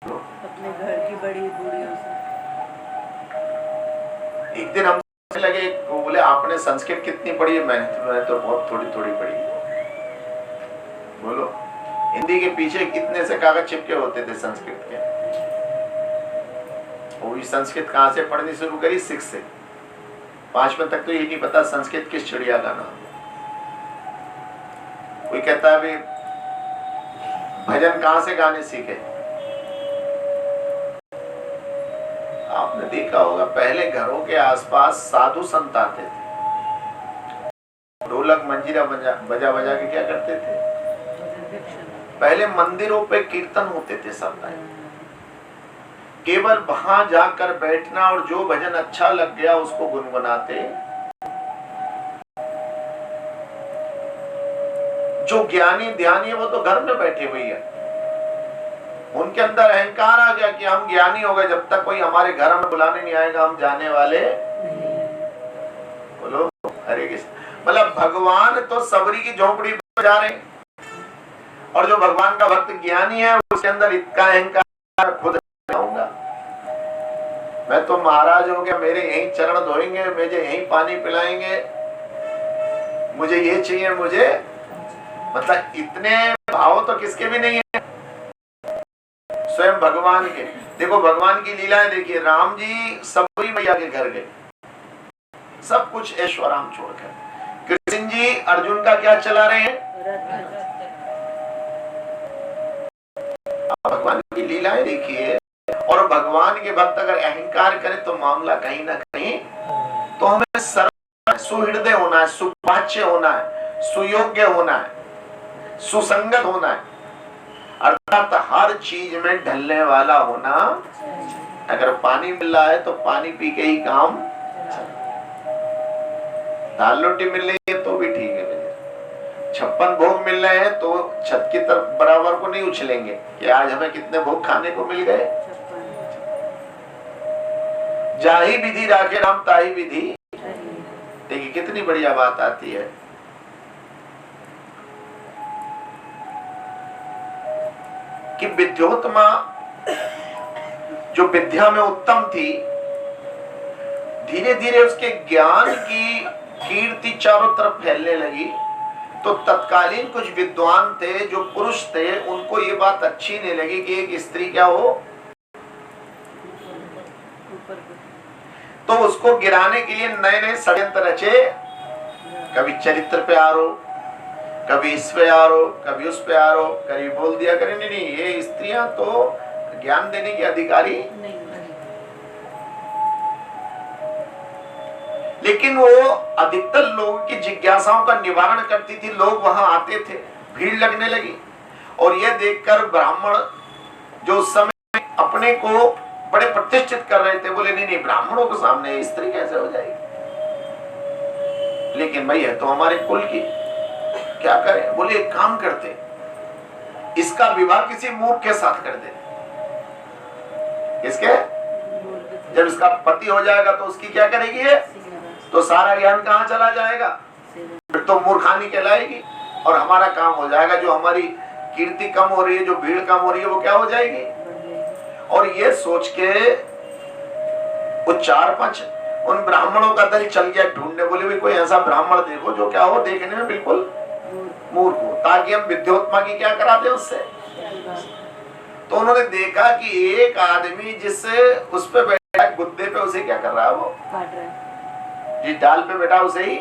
अपने घर की बड़ी बूढ़ियों से। एक दिन हम लगे, बोले आपने संस्कृत कितनी पढ़ी है? मैंने तो बहुत थोड़ी थोड़ी पढ़ी। बोलो हिंदी के पीछे कितने से कागज चिपके होते थे संस्कृत के? वो संस्कृत कहाँ से पढ़नी शुरू करी? 6 से 5 तक तो ये नहीं पता संस्कृत किस चिड़िया का नाम। कोई कहता है अभी भजन कहाँ से गाने सीखे? आपने देखा होगा पहले घरों के आसपास साधु संत आते थे, ढोलक मंजीरा बजा बजा के क्या करते थे? पहले मंदिरों पे कीर्तन होते थे सब टाइम। केवल वहां जाकर बैठना और जो भजन अच्छा लग गया उसको गुनगुनाते। जो ज्ञानी ध्यानी है वो तो घर में बैठे हुए हैं, उनके अंदर अहंकार आ गया कि हम ज्ञानी हो गए, जब तक कोई हमारे घर में बुलाने नहीं आएगा हम जाने वाले। बोलो हरे कृष्ण। मतलब भगवान तो सबरी की झोपड़ी पे जा रहे हैं, और जो भगवान का भक्त ज्ञानी है उसके अंदर इतना अहंकार, खुद आऊंगा मैं तो महाराज हो गया, मेरे यही चरण धोएंगे, मुझे यही पानी पिलाएंगे, मुझे ये चाहिए, मुझे मतलब इतने भाव तो किसके भी नहीं है, स्वयं भगवान के। देखो भगवान की लीलाएं देखिए, राम जी सबरी मैया के घर गए, सब कुछ ऐश्वराम छोड़कर। कृष्ण जी अर्जुन का क्या चला रहे हैं, भगवान की लीलाएं देखिए। और भगवान के भक्त अगर अहंकार करें तो मामला कहीं ना कहीं, तो हमें सरल सुहृदय होना है, सुवाच्य होना है, सुयोग्य होना है, सुसंगत होना है, अर्थात हर चीज में ढलने वाला होना। अगर पानी मिल रहा है तो पानी पी के ही काम, दाल रोटी मिल रही है तो भी ठीक है, 56 भोग मिल रहे हैं तो छत की तरफ बराबर को नहीं उछलेंगे कि आज हमें कितने भोग खाने को मिल गए। जाही विधि राखे राम ताही विधि। देखिए कितनी बढ़िया बात आती है। कि विद्योत्मा जो विद्या में उत्तम थी, धीरे धीरे उसके ज्ञान की कीर्ति चारों तरफ फैलने लगी। तो तत्कालीन कुछ विद्वान थे जो पुरुष थे, उनको ये बात अच्छी नहीं लगी कि एक स्त्री क्या हो, तो उसको गिराने के लिए नए नए षड्यंत्र रचे। कभी चरित्र पे आरोप, कभी इस पे आरोप, कभी उस पे आरोप, कभी बोल दिया करें नहीं नहीं ये स्त्रियां तो ज्ञान देने की अधिकारी नहीं। लेकिन वो अधिकतर लोगों की जिज्ञासाओं का निवारण करती थी। लोग वहां आते थे, भीड़ लगने लगी, और यह देखकर ब्राह्मण जो उस समय अपने को बड़े प्रतिष्ठित कर रहे थे, बोले नहीं नहीं ब्राह्मणों के सामने स्त्री कैसे हो जाएगी। लेकिन भाई है तो हमारे कुल की, क्या करें। बोले एक काम करते, इसका विवाह किसी मूर्ख के साथ कर दे। इसके जब इसका पति हो जाएगा तो उसकी क्या करेगी है, तो सारा ज्ञान कहां चला जाएगा, फिर तो मूर्खानी कहलाएगी और हमारा काम हो जाएगा। जो हमारी कीर्ति कम हो रही है, जो भीड़ कम हो रही है, वो क्या हो जाएगी। और ये सोच के वो 4-5 उन ब्राह्मणों का दल चल गया ढूंढने। बोले भी कोई ऐसा ब्राह्मण देखो जो क्या हो, देखने में बिल्कुल मूर्ख हो, ताकि हम विद्योत्मा की क्या करा दे उससे। तो उन्होंने देखा कि एक आदमी जिससे उस पे बैठा गुद्दे पे, उसे क्या कर रहा है, वो जिस डाल पे बैठा उसे ही।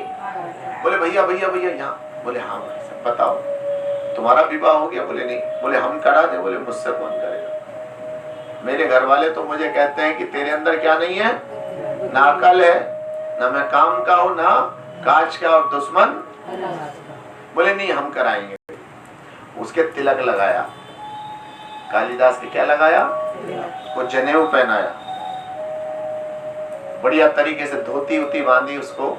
बोले भैया भैया भैया यहाँ। बोले हाँ भाई बताओ तुम्हारा विवाह हो गया। बोले नहीं। बोले हम करा दे। बोले मुझसे कौन करेगा, मेरे घर वाले तो मुझे कहते हैं कि तेरे अंदर क्या नहीं है, ना अकल है, ना मैं काम का हूं, ना काज का, और दुश्मन। बोले नहीं हम कराएंगे। उसके तिलक लगाया, कालिदास के क्या लगाया, वो जनेऊ पहनाया, बढ़िया तरीके से धोती उती बांधी उसको।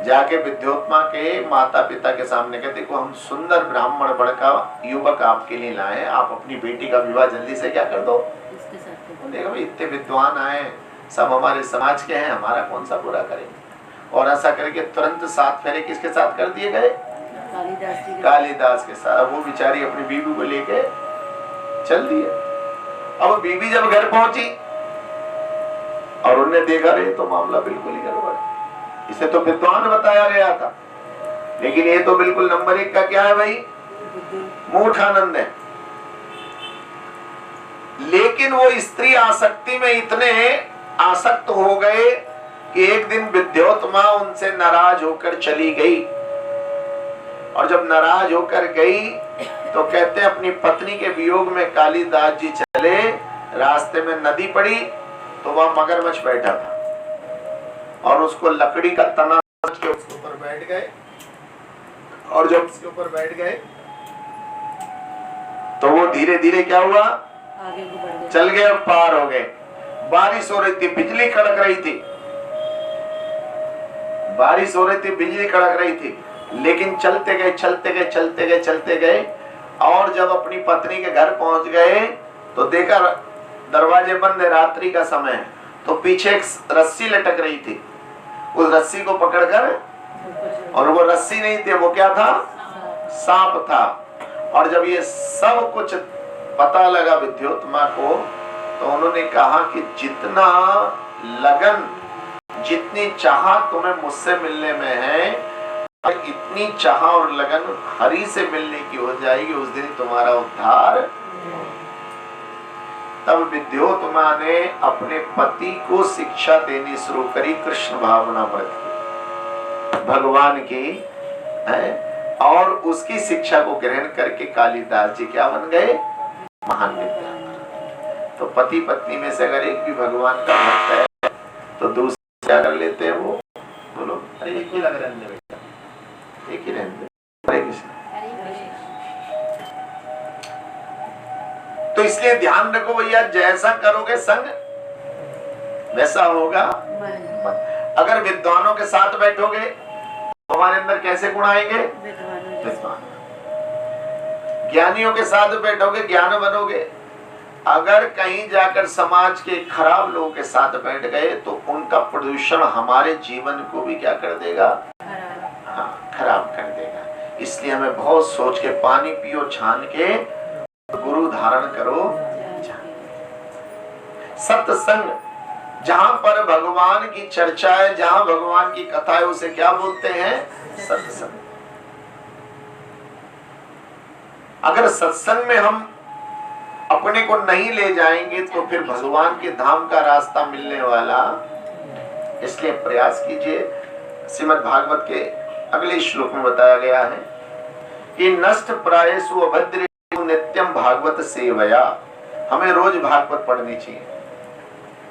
जाके विद्योत्मा के माता पिता के सामने कहते, देखो हम सुंदर ब्राह्मण बड़का युवक आपके लिए लाए, आप अपनी बेटी का विवाह जल्दी से क्या कर दो। देखो इतने विद्वान आए, सब हमारे समाज के हैं, हमारा कौन सा बुरा करेंगे। और ऐसा करके तुरंत 7 फेरे किसके साथ कर दिए गए, कालिदास के साथ। वो बेचारी अपनी बीवी को लेके चल दिए। अब बीवी जब घर पहुंची और उन्होंने देखा रहे तो मामला बिल्कुल ही गड़बड़। इसे तो विद्वान बताया गया था, लेकिन ये तो बिल्कुल नंबर 1 का क्या है भाई, मूर्खानंद है। लेकिन वो स्त्री आसक्ति में इतने आसक्त हो गए कि एक दिन विद्योत्मा उनसे नाराज होकर चली गई। और जब नाराज होकर गई तो कहते हैं अपनी पत्नी के वियोग में कालिदास जी चले, रास्ते में नदी पड़ी तो वह मगरमच्छ बैठा था और उसको लकड़ी का तना के उसके ऊपर बैठ गए। और जब उसके ऊपर बैठ गए तो वो धीरे धीरे क्या हुआ, चल गए, पार हो गए। बारिश हो रही थी, बिजली कड़क रही थी, बारिश हो रही थी, बिजली कड़क रही थी, लेकिन चलते गए चलते गए चलते गए चलते गए। और जब अपनी पत्नी के घर पहुंच गए तो देखा दरवाजे बंद है, रात्रि का समय है, तो पीछे एक रस्सी लटक रही थी। उस रस्सी को पकड़कर, और वो रस्सी नहीं थी, वो क्या था, सांप था। और जब ये सब कुछ पता लगा विद्योत्मा को, तो उन्होंने कहा कि जितना लगन, जितनी चाहत तुम्हें मुझसे मिलने में है, इतनी चाह और लगन हरि से मिलने की हो जाएगी, उस दिन तुम्हारा उद्धार। तब विद्योत्तमा ने अपने पति को शिक्षा देनी शुरू करी कृष्ण भावनामृत की, भगवान की है, और उसकी शिक्षा को ग्रहण करके कालिदास जी क्या बन गए? महान विद्वान। तो पति पत्नी में से अगर एक भी भगवान का भक्त है तो दूसरे क्या कर लेते हैं वो? बोलो, अरे एक ही लग रहने बेटा, एक ही रहने। हरे कृष्ण। तो इसलिए ध्यान रखो भैया, जैसा करोगे संग वैसा होगा मन। अगर विद्वानों के साथ बैठोगे तो हमारे अंदर कैसे गुण आएंगे? विद्वान। ज्ञानियों के साथ बैठोगे ज्ञान बनोगे। अगर कहीं जाकर समाज के खराब लोगों के साथ बैठ गए तो उनका प्रदूषण हमारे जीवन को भी क्या कर देगा? हाँ, खराब कर देगा। इसलिए हमें बहुत सोच के पानी पियो, छान के गुरु धारण करो। सत्संग, जहां पर भगवान की चर्चा है, जहां भगवान की कथा है, उसे क्या बोलते हैं? सत्संग। अगर सत्संग में हम अपने को नहीं ले जाएंगे तो फिर भगवान के धाम का रास्ता मिलने वाला। इसलिए प्रयास कीजिए। श्रीमद् भागवत के अगले श्लोक में बताया गया है कि नष्ट प्रायेषु अभद्रेषु नित्यम भागवत सेवया। हमें रोज भागवत पढ़नी चाहिए,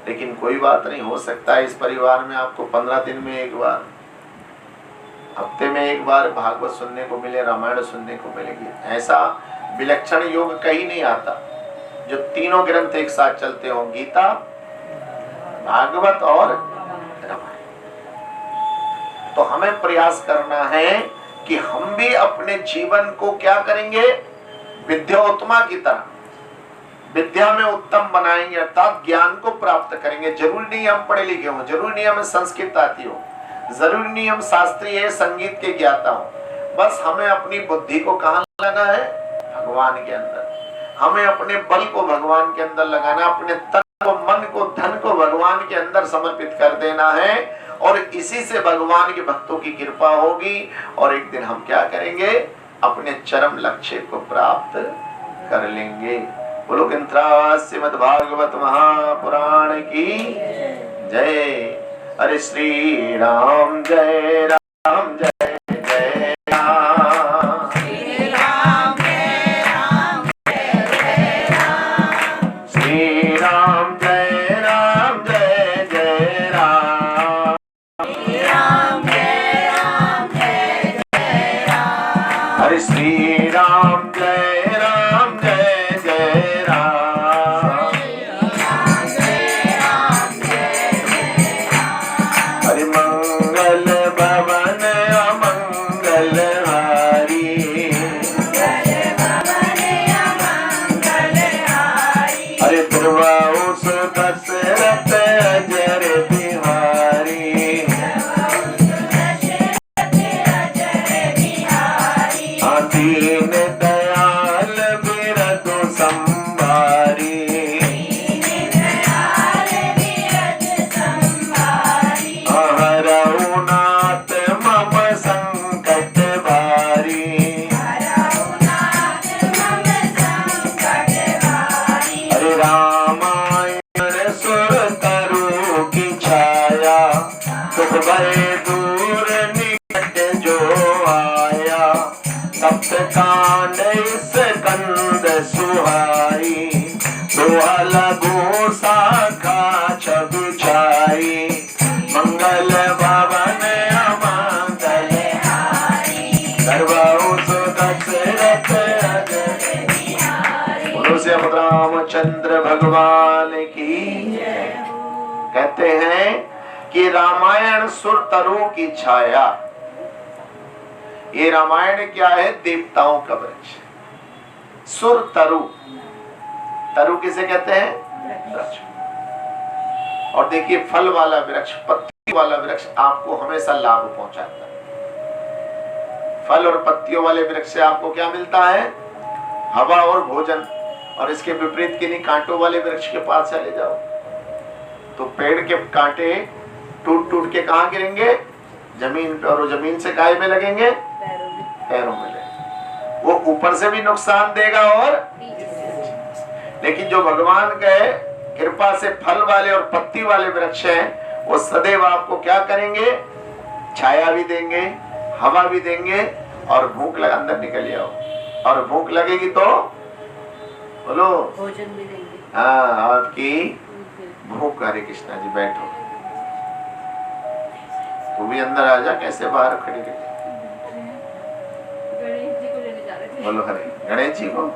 लेकिन कोई बात नहीं, हो सकता है इस परिवार में आपको 15 दिन में एक बार, हफ्ते में एक बार भागवत सुनने को मिले, रामायण सुनने को मिलेगी। ऐसा विलक्षण योग कहीं नहीं आता जो तीनों ग्रंथ एक साथ चलते हो, गीता, भागवत और रामायण। तो हमें प्रयास करना है कि हम भी अपने जीवन को क्या करेंगे? विद्योत्तमा की तरह विद्या में उत्तम बनाएंगे, अर्थात ज्ञान को प्राप्त करेंगे। जरूरी नहीं हम पढ़े लिखे हों, जरूरी नहीं हमें संस्कृत आती हो, जरूरी नहीं हम शास्त्रीय संगीत के ज्ञाता हो। बस हमें अपनी बुद्धि को कहाँ लगाना है? भगवान के अंदर। हमें अपने बल को भगवान के अंदर लगाना, अपने तन को, मन को, धन को भगवान के अंदर समर्पित कर देना है, और इसी से भगवान के भक्तों की कृपा होगी। और एक दिन हम क्या करेंगे? अपने चरम लक्ष्य को प्राप्त कर लेंगे। बोलो श्रीमद् भागवत महापुराण की जय। अरे श्री राम जय राम जय जय राम, श्री राम जय राम जय जय राम, श्री राम जय राम जय जय राम, श्री राम जय राम जय जय राम, अरे श्री राम जय राम जय जय राम, हरि मंगल भवन अमंगल हारी, हरि ध्रुवाउस दशरथ अजर बिहारी, दीन दयाल बिरदु संभारी, हरउनाथ मम संकट भारी, हरे रामायण सुर तरु की छाया, दुख भय दूर निकट जो आया, सप्त कांड इस कंद सुहाई, दोहा लघु शाखा छवि छाई, मंगल भवन अमंगल हारी, सर्वउस दशरथ अजर बिहारी। बोलो श्री रामचंद्र भगवान की। कहते हैं कि रामायण सुर तरु की छाया। ये रामायण क्या है? देवताओं का वृक्ष। सुर तरु, तरु किसे कहते हैं? वृक्ष। और देखिए, फल वाला वृक्ष, पत्ती वाला वृक्ष आपको हमेशा लाभ पहुंचाता है। फल और पत्तियों वाले वृक्ष से आपको क्या मिलता है? हवा और भोजन। और इसके विपरीत किन्हीं कांटों वाले वृक्ष के पास चले जाओ तो पेड़ के कांटे टूट टूट के कहां गिरेंगे? जमीन पे, और वो जमीन से काहे में लगेंगे? पैरों में लगेंगे। वो ऊपर से भी नुकसान देगा और लेकिन जो भगवान के कृपा से फल वाले और पत्ती वाले वृक्ष हैं, वो सदैव आपको क्या करेंगे? छाया भी देंगे, हवा भी देंगे, और भूख लगा, अंदर निकल जाओ, और भूख लगेगी तो बोलो भोजन भी देंगे। हाँ, आपकी भूख। हरे कृष्णा जी, बैठो, तू भी अंदर आ जा। कैसे बाहर खड़ी खड़ी? गणेश जी को लेने जा रहे थे। बोलो हरे गणेश जी को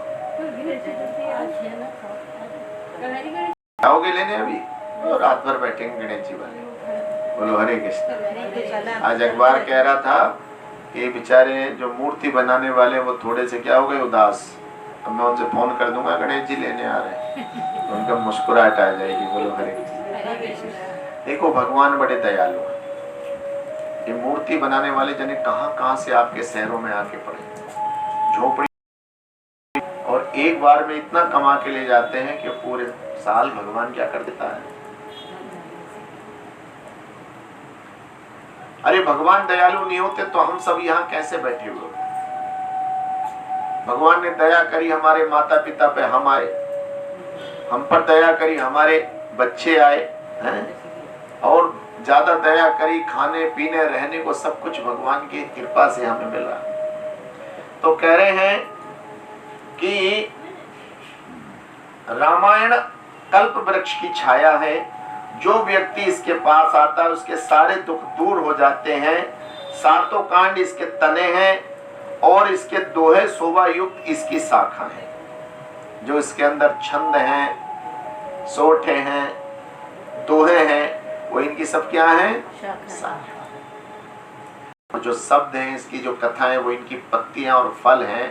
गणेश आओगे लेने अभी? और रात भर बैठेंगे गणेश जी वाले। बोलो हरे कृष्णा। आज अखबार कह रहा था कि बेचारे जो मूर्ति बनाने वाले वो थोड़े से क्या हो गए? उदास। अब मैं उनसे फोन कर दूंगा, गणेश जी लेने आ रहे हैं, तो उनका मुस्कुराहट आ जाएगी। बोलो हरे कृष्णा। देखो भगवान बड़े दयालु हैं। ये मूर्ति बनाने वाले जने कहां कहां से आपके शहरों में आके पड़े, झोपड़ी, और एक बार में इतना कमा के ले जाते हैं कि पूरे साल भगवान क्या कर देता है। अरे भगवान दयालु नहीं होते तो हम सब यहाँ कैसे बैठे हुए? भगवान ने दया करी हमारे माता पिता पे, हम आए, हम पर दया करी हमारे बच्चे आए हैं, और ज्यादा दया करी खाने पीने रहने को, सब कुछ भगवान की कृपा से हमें मिल रहा। तो कह रहे हैं कि रामायण कल्प वृक्ष की छाया है। जो व्यक्ति इसके पास आता है उसके सारे दुख दूर हो जाते हैं। सातों कांड इसके तने हैं, और इसके दोहे शोभा युक्त इसकी शाखा है। जो इसके अंदर छंद हैं, सोठे हैं, दोहे हैं, वो इनकी सब क्या है? शाखा। जो शब्द हैं, इसकी जो कथाएं, वो इनकी पत्तियां और फल हैं।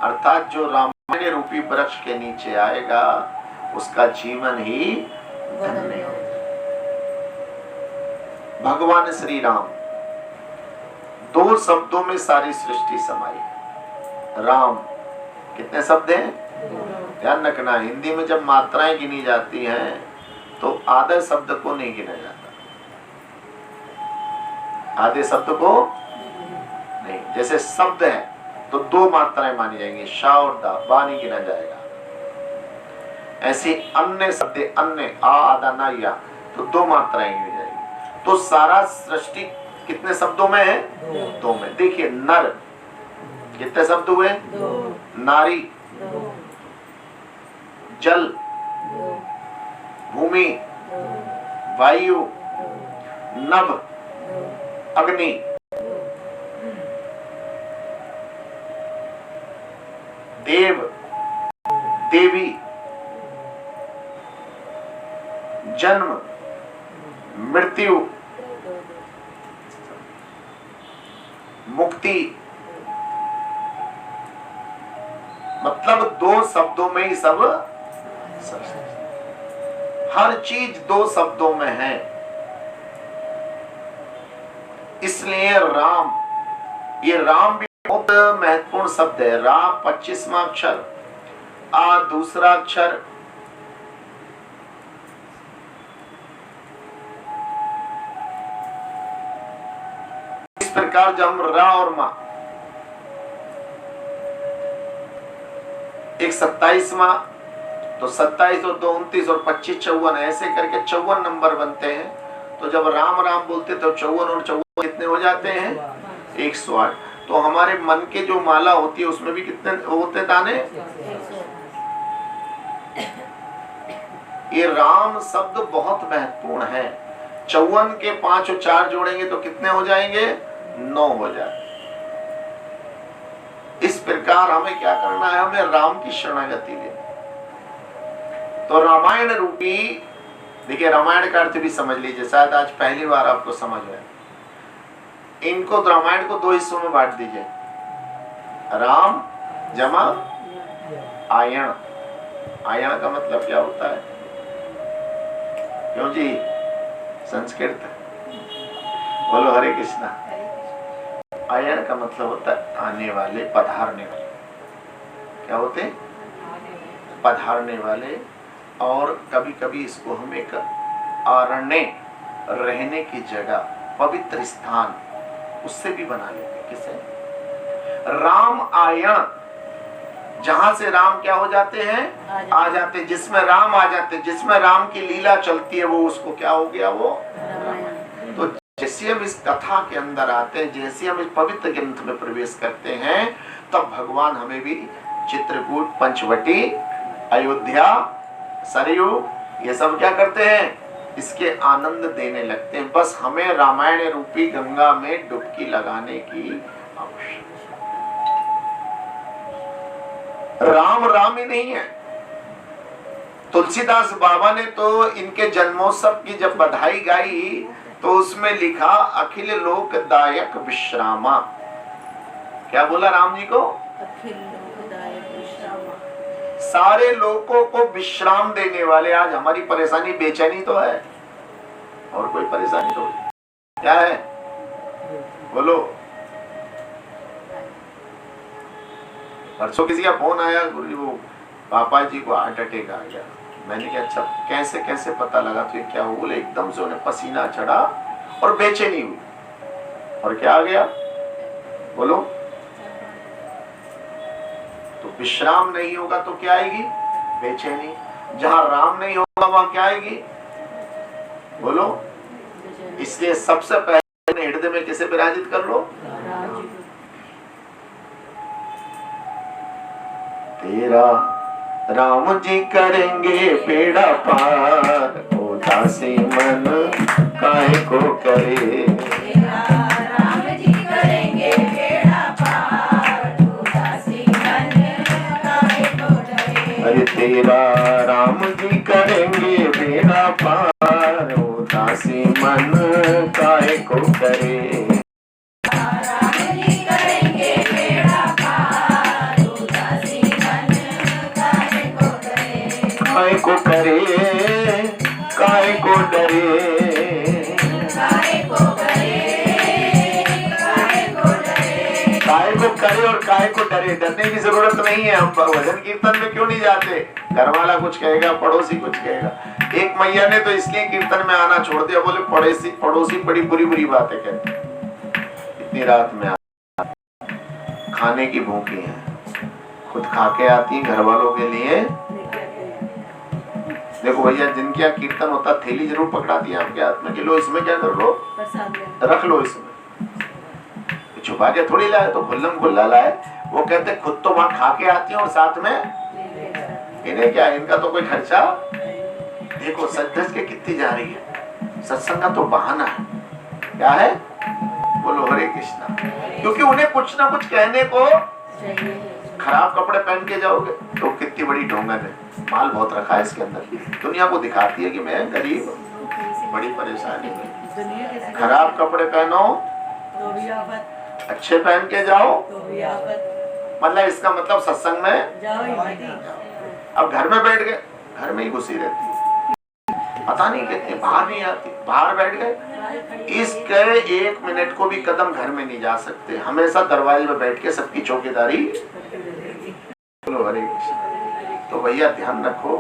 अर्थात जो रामायण रूपी वृक्ष के नीचे आएगा उसका जीवन ही धन्य होगा। भगवान श्री राम, दो शब्दों में सारी सृष्टि समाई है। राम, कितने शब्द हैं? ध्यान रखना, हिंदी में जब मात्राएं गिनी जाती हैं तो आधे शब्द को नहीं गिना जाता, आधे शब्द को नहीं। जैसे शब्द है तो दो मात्राएं मानी जाएंगी, शा और दा, बा नहीं गिना जाएगा। ऐसे अन्य शब्द, अन्य, आ आदा ना या, तो दो मात्राएं गिनी जाएंगी। तो सारा सृष्टि कितने शब्दों में है? दो में। देखिए, नर, कितने शब्द हुए? नारी, जल, भूमि, वायु, नभ, अग्नि, देव, देवी, जन्म, मृत्यु, मुक्ति। मतलब दो शब्दों में ही सब, हर चीज दो शब्दों में है। इसलिए राम, ये राम भी बहुत महत्वपूर्ण शब्द है। राम 25वां अक्षर, आ दूसरा अक्षर, इस प्रकार जब हम रा और मा, एक 27वां, तो 27 और 2 29 और 25 54, ऐसे करके 54 नंबर बनते हैं। तो जब राम राम बोलते तो 54 और 54 कितने हो जाते हैं? 108। तो हमारे मन के जो माला होती है उसमें भी कितने होते दाने? ये राम शब्द बहुत महत्वपूर्ण है। 54 के 5 और 4 जोड़ेंगे तो कितने हो जाएंगे? 9 हो जाए। इस प्रकार हमें क्या करना है? हमें राम की शरणागति लेनी। तो रामायण रूपी, देखिए रामायण का अर्थ भी समझ लीजिए, शायद आज पहली बार आपको समझ में। इनको रामायण को दो हिस्सों में बांट दीजिए, राम जमा आयण। आयण का मतलब क्या होता है? क्यों जी? संस्कृत। बोलो हरे कृष्णा। आयण का मतलब होता है आने वाले, पधारने वाले। क्या होते? पधारने वाले। और कभी कभी इसको हम एक अरण्य, रहने की जगह, पवित्र स्थान, उससे भी बना लेंगे। किसे? राम आयण, जहां से राम क्या हो जाते हैं? आ जाते। जिसमें राम आ जाते, जिसमें राम की लीला चलती है, वो उसको क्या हो गया? वो रामायण। तो जैसे हम इस कथा के अंदर आते हैं, जैसे हम इस पवित्र ग्रंथ में प्रवेश करते हैं, तब भगवान हमें भी चित्रकूट, पंचवटी, अयोध्या, सरयू, ये सब क्या करते हैं? इसके आनंद देने लगते हैं। बस हमें रामायण रूपी गंगा में डुबकी लगाने की आवश्यकता। राम राम ही नहीं है। तुलसीदास बाबा ने तो इनके जन्मोत्सव की जब बधाई गाई तो उसमें लिखा, अखिल लोकदायक विश्रामा। क्या बोला राम जी को? अखिल लोकदायक विश्रामा। सारे लोगों को विश्राम देने वाले। आज हमारी परेशानी बेचैनी तो है, और कोई परेशानी तो क्या है? बोलो। परसों किसी का फोन आया, गुरु जी वो पापा जी को हार्ट अटैक आ गया। मैंने कहा अच्छा कैसे कैसे पता लगा? तो क्या हुआ? बोले एकदम से उन्हें पसीना चढ़ा और बेचैनी हुई। और क्या आ गया? बोलो। तो विश्राम नहीं होगा तो क्या आएगी? बेचैनी। जहां राम नहीं होगा वहां क्या आएगी? बोलो। इसलिए सबसे पहले हृदय में किसे विराजित कर लो? तेरा राम जी करेंगे बेड़ा पार, उदासी मन काहे को करे। तेरा राम जी करेंगे बेड़ा पार, उदासी मन काहे को डरे। अरे तेरा राम जी करेंगे बेड़ा पार, उदासी मन काहे को करे। काय को करे, काय को डरे, काय को करे, काय को डरे। काय को करे और काय को डरे। डरने की जरूरत नहीं है। हम भजन कीर्तन में क्यों नहीं जाते? घर वाला कुछ कहेगा, पड़ोसी कुछ कहेगा। एक मैया ने तो इसलिए कीर्तन में आना छोड़ दिया, बोले पड़ोसी बड़ी बुरी बुरी बातें कहते। इतनी रात में खाने की भूखी है, खुद खा के आती है, घर वालों के लिए। देखो भैया, जिनके यहाँ कीर्तन होता थैली जरूर पकड़ाती है आपके हाथ में कि लो इसमें क्या कर लो, रख लो इसमें। छुपा के थोड़ी लाए, तो खुल्लम खुल्ला लाए। वो कहते खुद तो वहां खा के आती है और साथ में इन्हें क्या, इनका तो कोई खर्चा। देखो सच के कितनी जा रही है। सत्संग का तो बहाना है। क्या है? बोलो हरे कृष्णा। क्योंकि उन्हें कुछ ना कुछ कहने को। खराब कपड़े पहन के जाओगे तो कितनी बड़ी ढोंगन है, माल बहुत रखा है इसके अंदर, दुनिया को दिखाती है कि मैं गरीब, बड़ी परेशानी में। खराब कपड़े पहनो तो भी आफत, अच्छे पहन के जाओ तो भी आफत। मतलब इसका मतलब सत्संग में जाओ ही मत। अब घर में बैठ गए, घर में ही घुसी रहती है, पता नहीं कितनी बाहर नहीं आती। बाहर बैठ गए, इसके 1 मिनट को भी कदम घर में नहीं जा सकते, हमेशा दरवाजे में बैठ के सबकी चौकीदारी। बोलो हरे कृष्ण। तो भैया ध्यान रखो,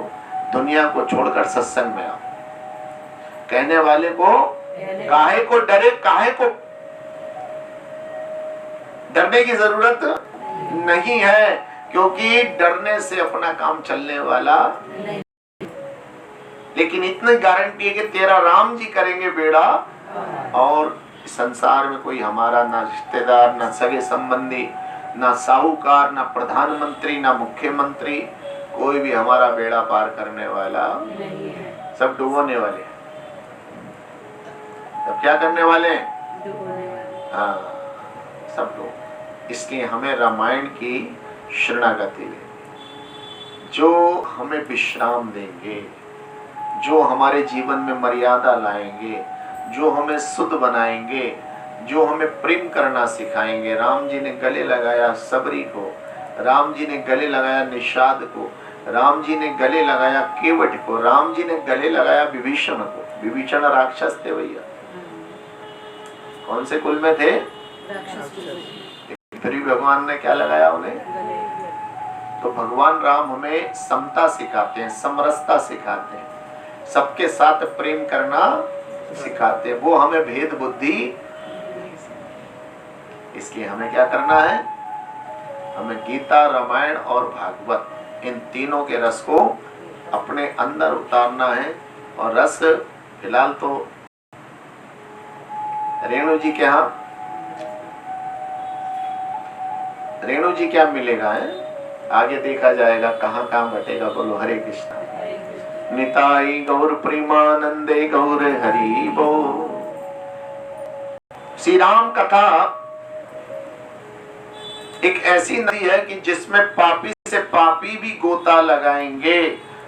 दुनिया को छोड़कर सत्संग में आओ। कहने वाले को काहे को डरे, काहे को डरने की जरूरत नहीं है, क्योंकि डरने से अपना काम चलने वाला। लेकिन इतनी गारंटी है कि तेरा राम जी करेंगे बेड़ा, और संसार में कोई हमारा ना रिश्तेदार, ना सगे संबंधी, ना साहूकार, ना प्रधानमंत्री, ना मुख्यमंत्री, कोई भी हमारा बेड़ा पार करने वाला नहीं है। सब डूबने वाले, सब क्या करने वाले? हाँ, सब लोग। इसलिए हमें रामायण की शरणागति ले, जो हमें विश्राम देंगे, जो हमारे जीवन में मर्यादा लाएंगे, जो हमें शुद्ध बनाएंगे, जो हमें प्रेम करना सिखाएंगे। राम जी ने गले लगाया सबरी को, राम जी ने गले लगाया निषाद को, राम जी ने गले लगाया केवट को, राम जी ने गले लगाया विभीषण को। विभीषण राक्षस थे भैया, कौन से कुल में थे? फिर भगवान ने क्या लगाया उन्हें? तो भगवान राम हमें समता सिखाते हैं, समरसता सिखाते हैं, सबके साथ प्रेम करना सिखाते हैं। वो हमें भेद बुद्धि इसलिए हमें क्या करना है, हमें गीता, रामायण और भागवत इन तीनों के रस को अपने अंदर उतारना है। और रस फिलहाल तो रेणु जी के यहाँ, रेणु जी क्या मिलेगा है, आगे देखा जाएगा कहाँ कहाँ बटेगा। बोलो हरे कृष्णा। निताई गौर प्रेमानंदे गौर हरि बो। श्री राम कथा एक ऐसी नदी है कि जिसमें पापी से पापी भी गोता लगाएंगे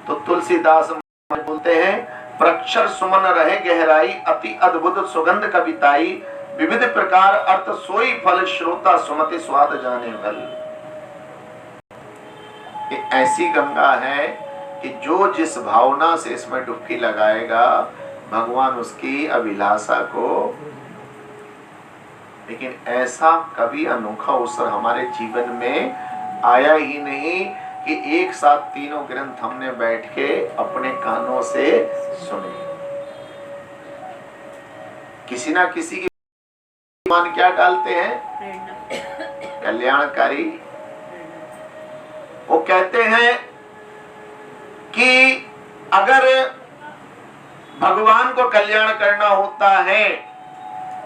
तो तुलसीदास बोलते हैं, प्रक्षर सुमन रहे गहराई, अति अद्भुत सुगंध कविताई, विविध प्रकार अर्थ सोई फल, श्रोता सुमति स्वाद जाने भल। ये ऐसी गंगा है कि जो जिस भावना से इसमें डुबकी लगाएगा भगवान उसकी अभिलाषा को। लेकिन ऐसा कभी अनोखा अवसर हमारे जीवन में आया ही नहीं कि एक साथ तीनों ग्रंथ हमने बैठ के अपने कानों से सुने। किसी ना किसी की मान क्या डालते हैं, कल्याणकारी। वो कहते हैं कि अगर भगवान को कल्याण करना होता है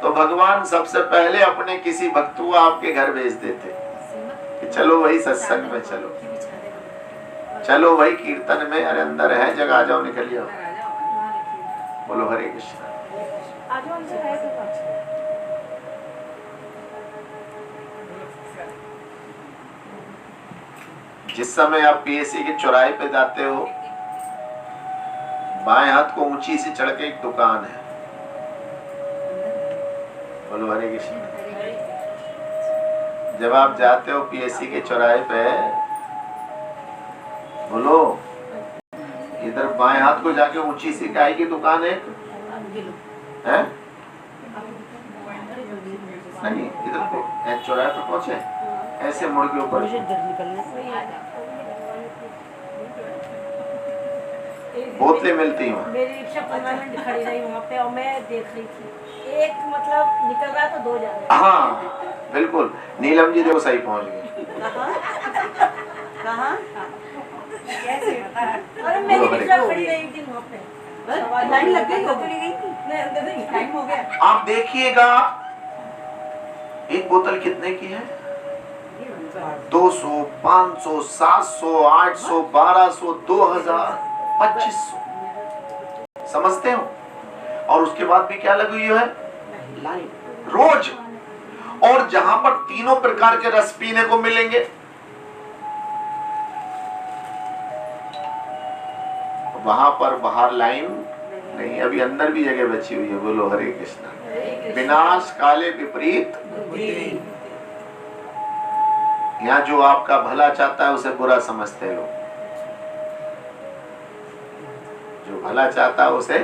तो भगवान सबसे पहले अपने किसी भक्त को आपके घर भेज देते कि चलो वही सत्संग में, चलो चलो वही कीर्तन में, अरे अंदर है जगह, आ जाओ, निकल जाओ। बोलो हरे कृष्ण। जिस समय आप पीएससी के चौराहे पे जाते हो, बाएं हाथ को ऊंची से चढ़ के एक दुकान है। बोलो हरे कृष्ण। जब आप जाते हो पीएससी के चौराहे पे, बोलो इधर बाएं हाथ को जाके ऊंची सी गाय की दुकान है, नहीं इधर को चौराहे पे पहुंचे, ऐसे मुड़ के ऊपर बोतलें मिलती हैं। मेरी रिक्शा 15 मिनट खड़ी रही वहाँ पे और मैं देख रही थी, एक मतलब निकल रहा तो दो जा रहे। हाँ बिल्कुल, नीलम जी देखो सही पहुंच गए। कहाँ? अरे मेरी रिक्शा खड़ी रही थी वहाँ पे, लाइन लग गई, टाइम हो गया। आप देखिएगा एक बोतल कितने की है, 200, 500, 700, 800, 1200, 2000, 2500, समझते हो। और उसके बाद भी क्या लगी हुई है, लाइन रोज। और जहां पर तीनों प्रकार के रस पीने को मिलेंगे, वहां पर बाहर लाइन नहीं, अभी अंदर भी जगह बची हुई है। बोलो हरे कृष्णा। विनाश काले विपरीत, यहाँ जो आपका भला चाहता है उसे बुरा समझते लोग, जो भला चाहता है उसे,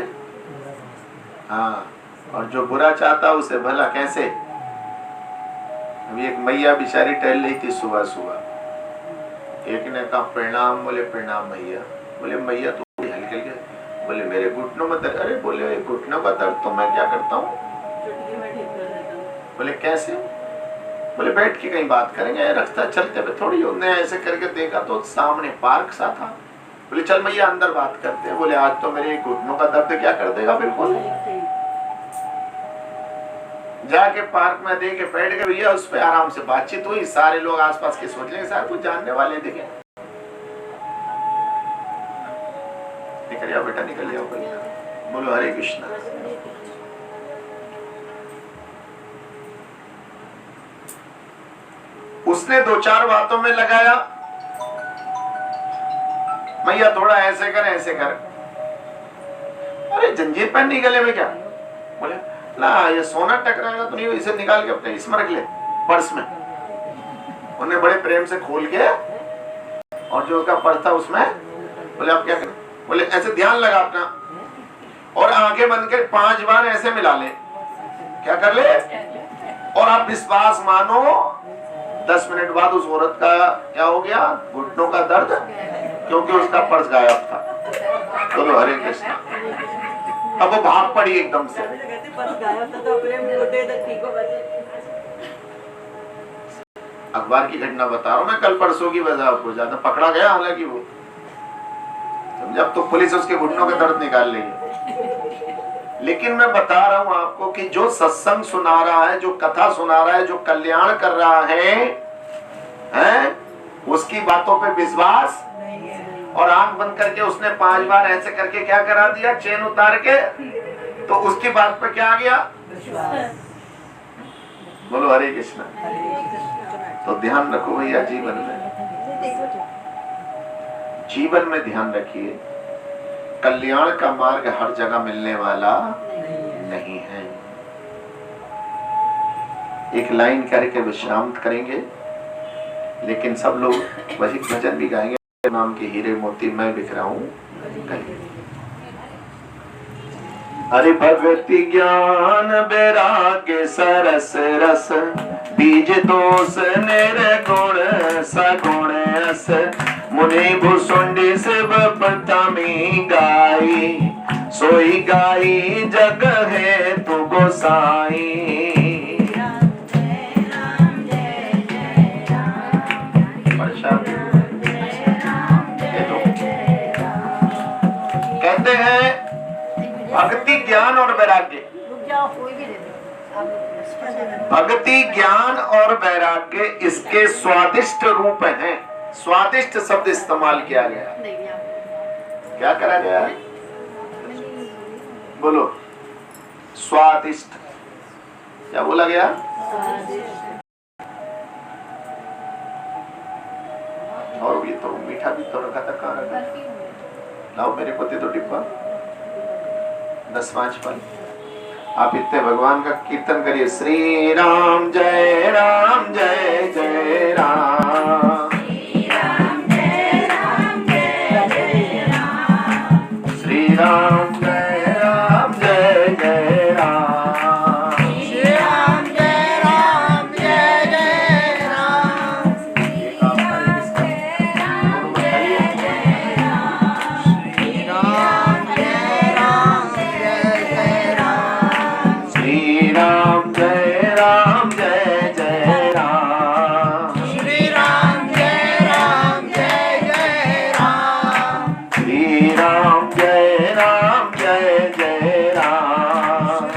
हाँ, और जो बुरा चाहता है उसे भला। कैसे? अभी एक मैया बेचारी टहल रही थी सुबह सुबह, एक ने कहा प्रणाम, बोले प्रणाम मैया। बोले मैया तो हल्के हल्के, बोले मेरे घुटनों में दर्द। अरे बोले घुटनों का दर्द तो मैं क्या करता हूँ। बोले कैसे? बोले बैठ के कहीं बात करेंगे, रखता चलते पे थोड़ी। उन्हें ऐसे करके देखा तो सामने पार्क सा था। बोले चल मैया अंदर बात करते हैं। बोले आज तो मेरे घुटनों का दर्द क्या कर देगा। बिल्कुल जाके पार्क में दे के बैठ गए भैया, उस पर आराम से बातचीत हुई। सारे लोग आसपास के सोच लेंगे शायद कुछ जानने वाले दिखे। निकल जाओ बेटा, निकल जाओ। बोलो हरे कृष्णा। उसने दो चार बातों में लगाया, मैया थोड़ा ऐसे कर ऐसे कर। अरे जंजीर पहननी गले में क्या? बोले ना ये सोना टकराएगा तो नहीं, इसे निकाल के अपने इसमें रख ले पर्स में। उन्हें बड़े प्रेम से खोल के और जो उसका पर्स था उसमें, बोले आप क्या करें? बोले ऐसे ध्यान लगा अपना और आंखें बंद कर 5 बार ऐसे मिला ले। क्या कर ले? और आप विश्वास मानो 10 मिनट बाद उस औरत का क्या हो गया, घुटनों का दर्द, क्योंकि उसका पर्स गायब था। बोलो हरे कृष्णा। अब वो भाग पड़ी एकदम से। अखबार की घटना बता रहा हूं मैं, कल परसों की वजह आपको, ज्यादा पकड़ा गया हालांकि वो, जब तो पुलिस उसके घुटनों के दर्द निकाल रही है। लेकिन मैं बता रहा हूं आपको कि जो सत्संग सुना रहा है, जो कथा सुना रहा है, जो कल्याण कर रहा है उसकी बातों पे विश्वास, और आंख बंद करके उसने 5 बार ऐसे करके क्या करा दिया, चेन उतार के, तो उसकी बात पे क्या आ गया, बोलो हरे कृष्णा। तो ध्यान रखो भैया, जीवन में ध्यान रखिए, कल्याण का मार्ग हर जगह मिलने वाला नहीं है। एक लाइन करके विश्राम करेंगे, लेकिन सब लोग वही भजन भी गाएंगे, नाम के हीरे मोती मैं बिखरा हूं कहीं। हरि भक्ति ज्ञान वैराग्य सरस रस, बीज दोष निर्गुण सगुण अस, मुनि भुसुंडी शिव प्रथमी गाई, सोई गाई जग है तु गोसाई। कहते हैं भक्ति ज्ञान और वैराग्य, भक्ति ज्ञान और वैराग्य इसके स्वादिष्ट रूप हैं। स्वादिष्ट शब्द इस्तेमाल किया गया, क्या करा गया, बोलो स्वादिष्ट, क्या बोला गया, और ये तो मीठा भी तो रखा था, कहाँ रखा, लाओ मेरे पोते तो डिब्बा 10-5 पल। आप इतने भगवान का कीर्तन करिए, श्री राम जय राम जय जय राम, श्री राम जय राम जय जय राम, श्री राम जय राम जय जय राम, श्री राम जय राम जय जय राम, श्री राम जय राम जय जय राम, श्री राम जय राम जय जय राम, श्री राम जय राम जय जय राम, श्री राम जय राम जय जय राम, श्री राम जय राम जय जय राम,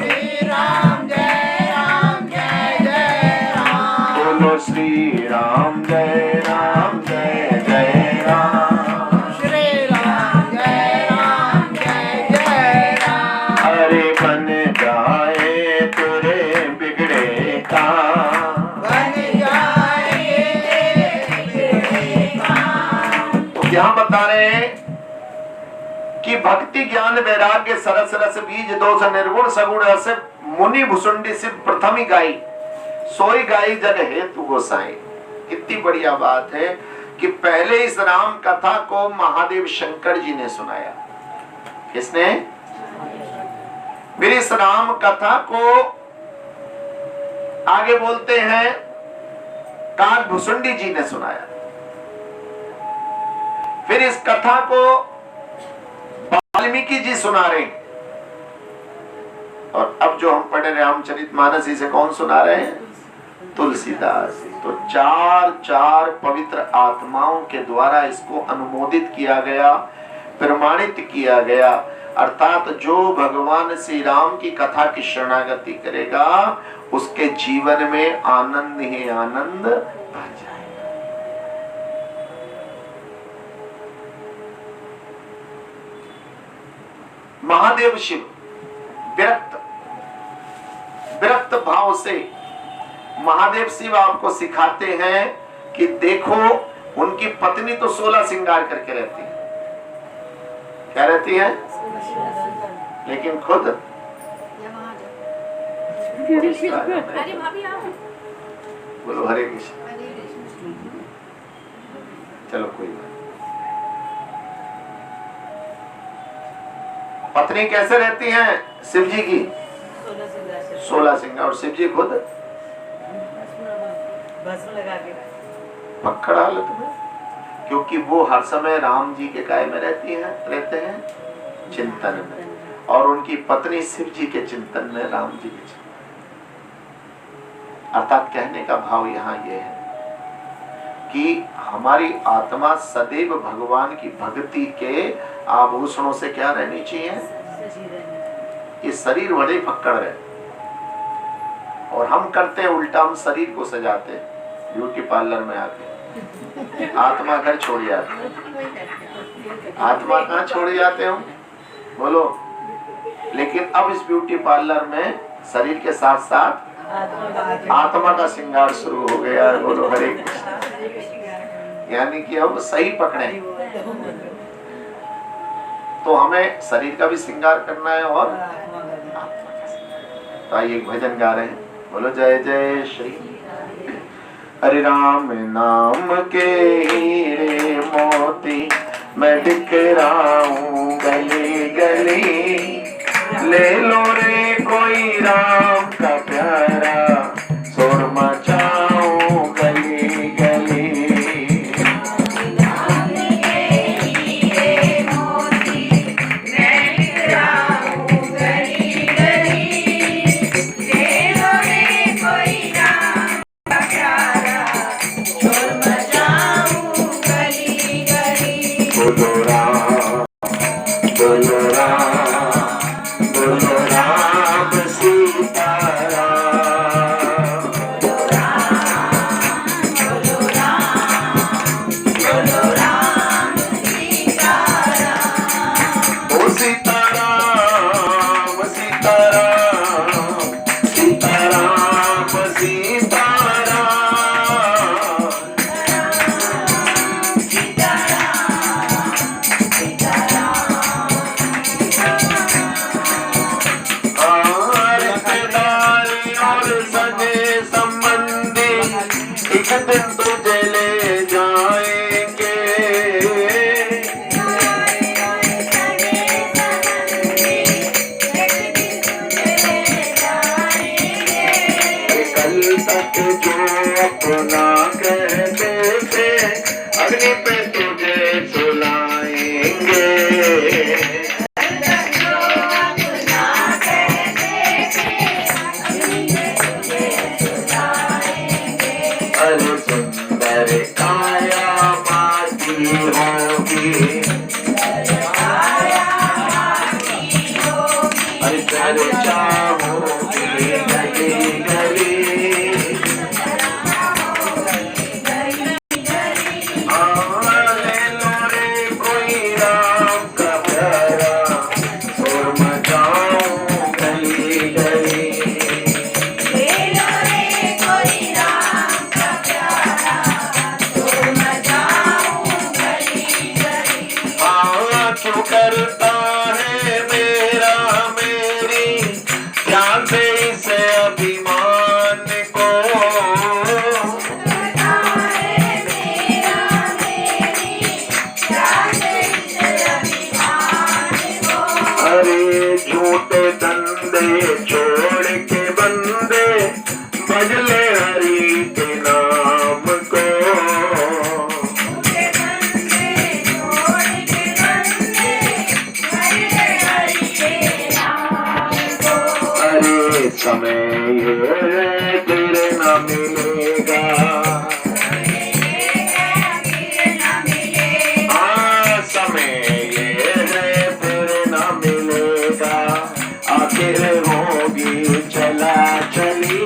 श्री राम जय राम जय जय राम, बोलो श्री राम जय राम जय जय राम, श्री राम जय राम जय जय राम, अरे बन जाए तेरे बिगड़े काम, बन जाए तेरे बिगड़े काम। तो यहाँ बता रहे हैं कि भक्ति ज्ञान वैराग्य सरस रस बीज दोष निर्गुण सगुण रस, मुनि भुसुंडी शिव प्रथमी गाई, सोई गाई जग हेतु गोसाई। कितनी बढ़िया बात है कि पहले इस राम कथा को महादेव शंकर जी ने सुनाया। किसने? फिर इस राम कथा को आगे बोलते हैं काग भुसुंडी जी ने सुनाया। फिर इस कथा को वाल्मीकि जी सुना रहे हैं, और अब जो हम पढ़े रामचरितमानस इसे कौन सुना रहे हैं? तुलसीदास। तो 4 पवित्र आत्माओं के द्वारा इसको अनुमोदित किया गया, प्रमाणित किया गया। अर्थात जो भगवान श्री राम की कथा की शरणागति करेगा उसके जीवन में आनंद ही आनंद भर जाएगा। महादेव शिव विरक्त भाव से महादेव शिव आपको सिखाते हैं कि देखो, उनकी पत्नी तो 16 श्रृंगार करके रहती है। क्या रहती है? लेकिन खुद बोलो हरे कृष्ण। चलो कोई बात। पत्नी कैसे रहती है शिव जी की? 16 श्रृंगार। और शिव जी खुद पक्कड़ हालत में, क्योंकि वो हर समय राम जी के काय में रहते हैं चिंतन में, और उनकी पत्नी शिव जी के चिंतन में, राम जी के चिंतन। अर्थात कहने का भाव यहाँ ये है कि हमारी आत्मा सदैव भगवान की भक्ति के आभूषणों से क्या रहनी चाहिए। ये शरीर बड़े फक्कड़ है और हम करते हैं उल्टा, हम शरीर को सजाते हैं ब्यूटी पार्लर में आके, आत्मा घर छोड़ जाते हैं। आत्मा कहाँ छोड़ जाते हो बोलो। लेकिन अब इस ब्यूटी पार्लर में शरीर के साथ साथ आत्मा का श्रृंगार शुरू हो गया है। बोलो हरे कृष्ण। यानी कि हम सही पकड़े तो हमें शरीर का भी श्रृंगार करना है और आत्मा का श्रृंगार। तो आइए एक भजन गा रहे हैं। बोलो जय जय श्री हरे राम नाम के हीरे मोती मैं बिखराऊं गली गली, ले लो रे कोई राम का प्यारा शोर मचाऊं गली गली। बोलो राम बोलो राम बोलो राम सीता राम। ओ सीता राम सीता राम सीता राम सीता दिन तुझे ले जाएंगे। कल तक जो अपना कहते थे अग्नि पे तुझे सुलाएंगे। अरे सुंदर काया माटी होगी, अरे चर्चा होगी गली गली। ले लो रे कोई राम का प्यारा शोर मचाऊं गली गली। क्यों करता है मेरा मेरी ध्यान से इसे अभिमान को। अरे झूठे धंधे छोड़ के बंदे भजले हरि के नाम को। समय ये फिर न मिलेगा, हाँ समय ये है फिर न मिलेगा। आखिर होगी चला चली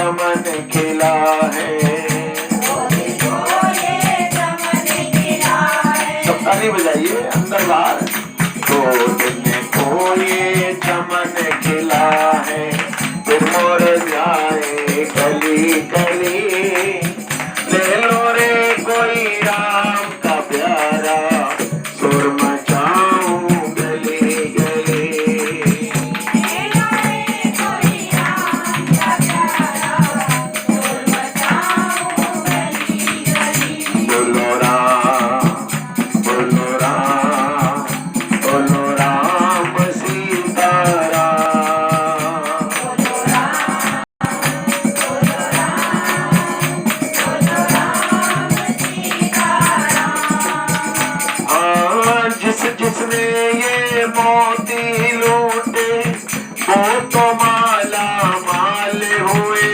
चमन खिला है। सब ताली बजाइए अंदर बाहर। गोद में को ये चमन खिला है, फिर मोर जाए गली गली। ले लो रे कोई राम का प्यारा, सुर मचाऊं गली गली। बोलो राम, बोलो राम, बोलो राम सीताराम। हाँ, जिसने ये मोती लूटे वो तो माला माल हुए।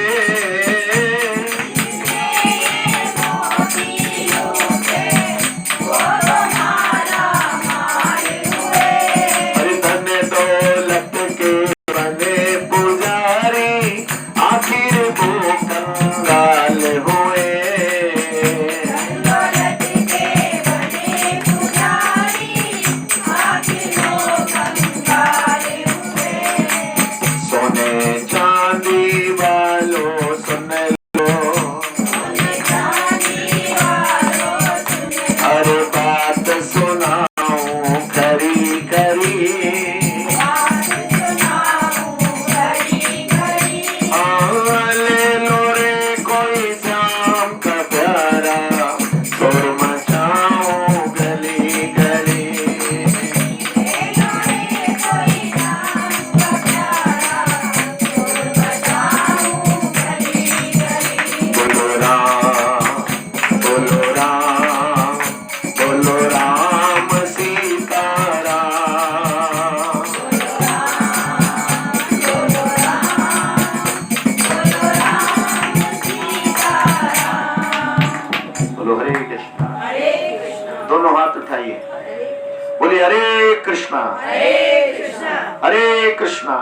अरे धन दौलत के बने पुजारी, आखिर वो कंगाल हुए। सोने चांदी वालों सुन लो, हर बात सुनाऊं खरी खरी। हाँ, ले लो रे कोई शाम का प्यारा, सुर मचाऊं गली गली। बोलो राम, बोलो राम, बोलो राम सीताराम। बोलो हरे कृष्णा। दोनों हाथ उठाइए, बोलिए हरे कृष्णा, हरे कृष्णा,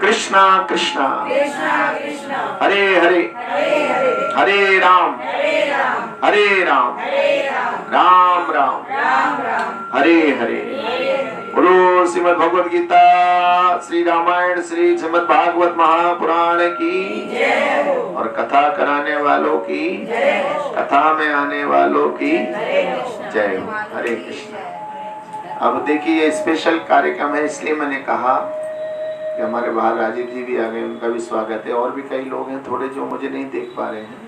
कृष्णा कृष्णा, हरे हरे, हरे राम, हरे राम, राम राम, हरे हरे। बोलो श्रीमद् भगवद गीता, श्री रामायण, श्री श्रीमद् भागवत महापुराण की और कथा कराने वालों की, कथा में आने वालों की जय हो। हरे कृष्ण। अब देखिए ये स्पेशल कार्यक्रम है, इसलिए मैंने कहा कि हमारे बाहर राजीव जी भी आ गए, उनका भी स्वागत है। और भी कई लोग हैं थोड़े जो मुझे नहीं देख पा रहे हैं।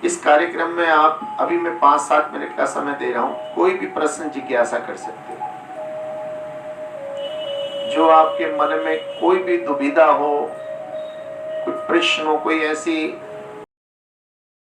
इस कार्यक्रम में आप अभी मैं 5-7 मिनट का समय दे रहा हूँ, कोई भी प्रश्न जिज्ञासा कर सकते हो। जो आपके मन में कोई भी दुविधा हो, कोई प्रश्न हो, कोई ऐसी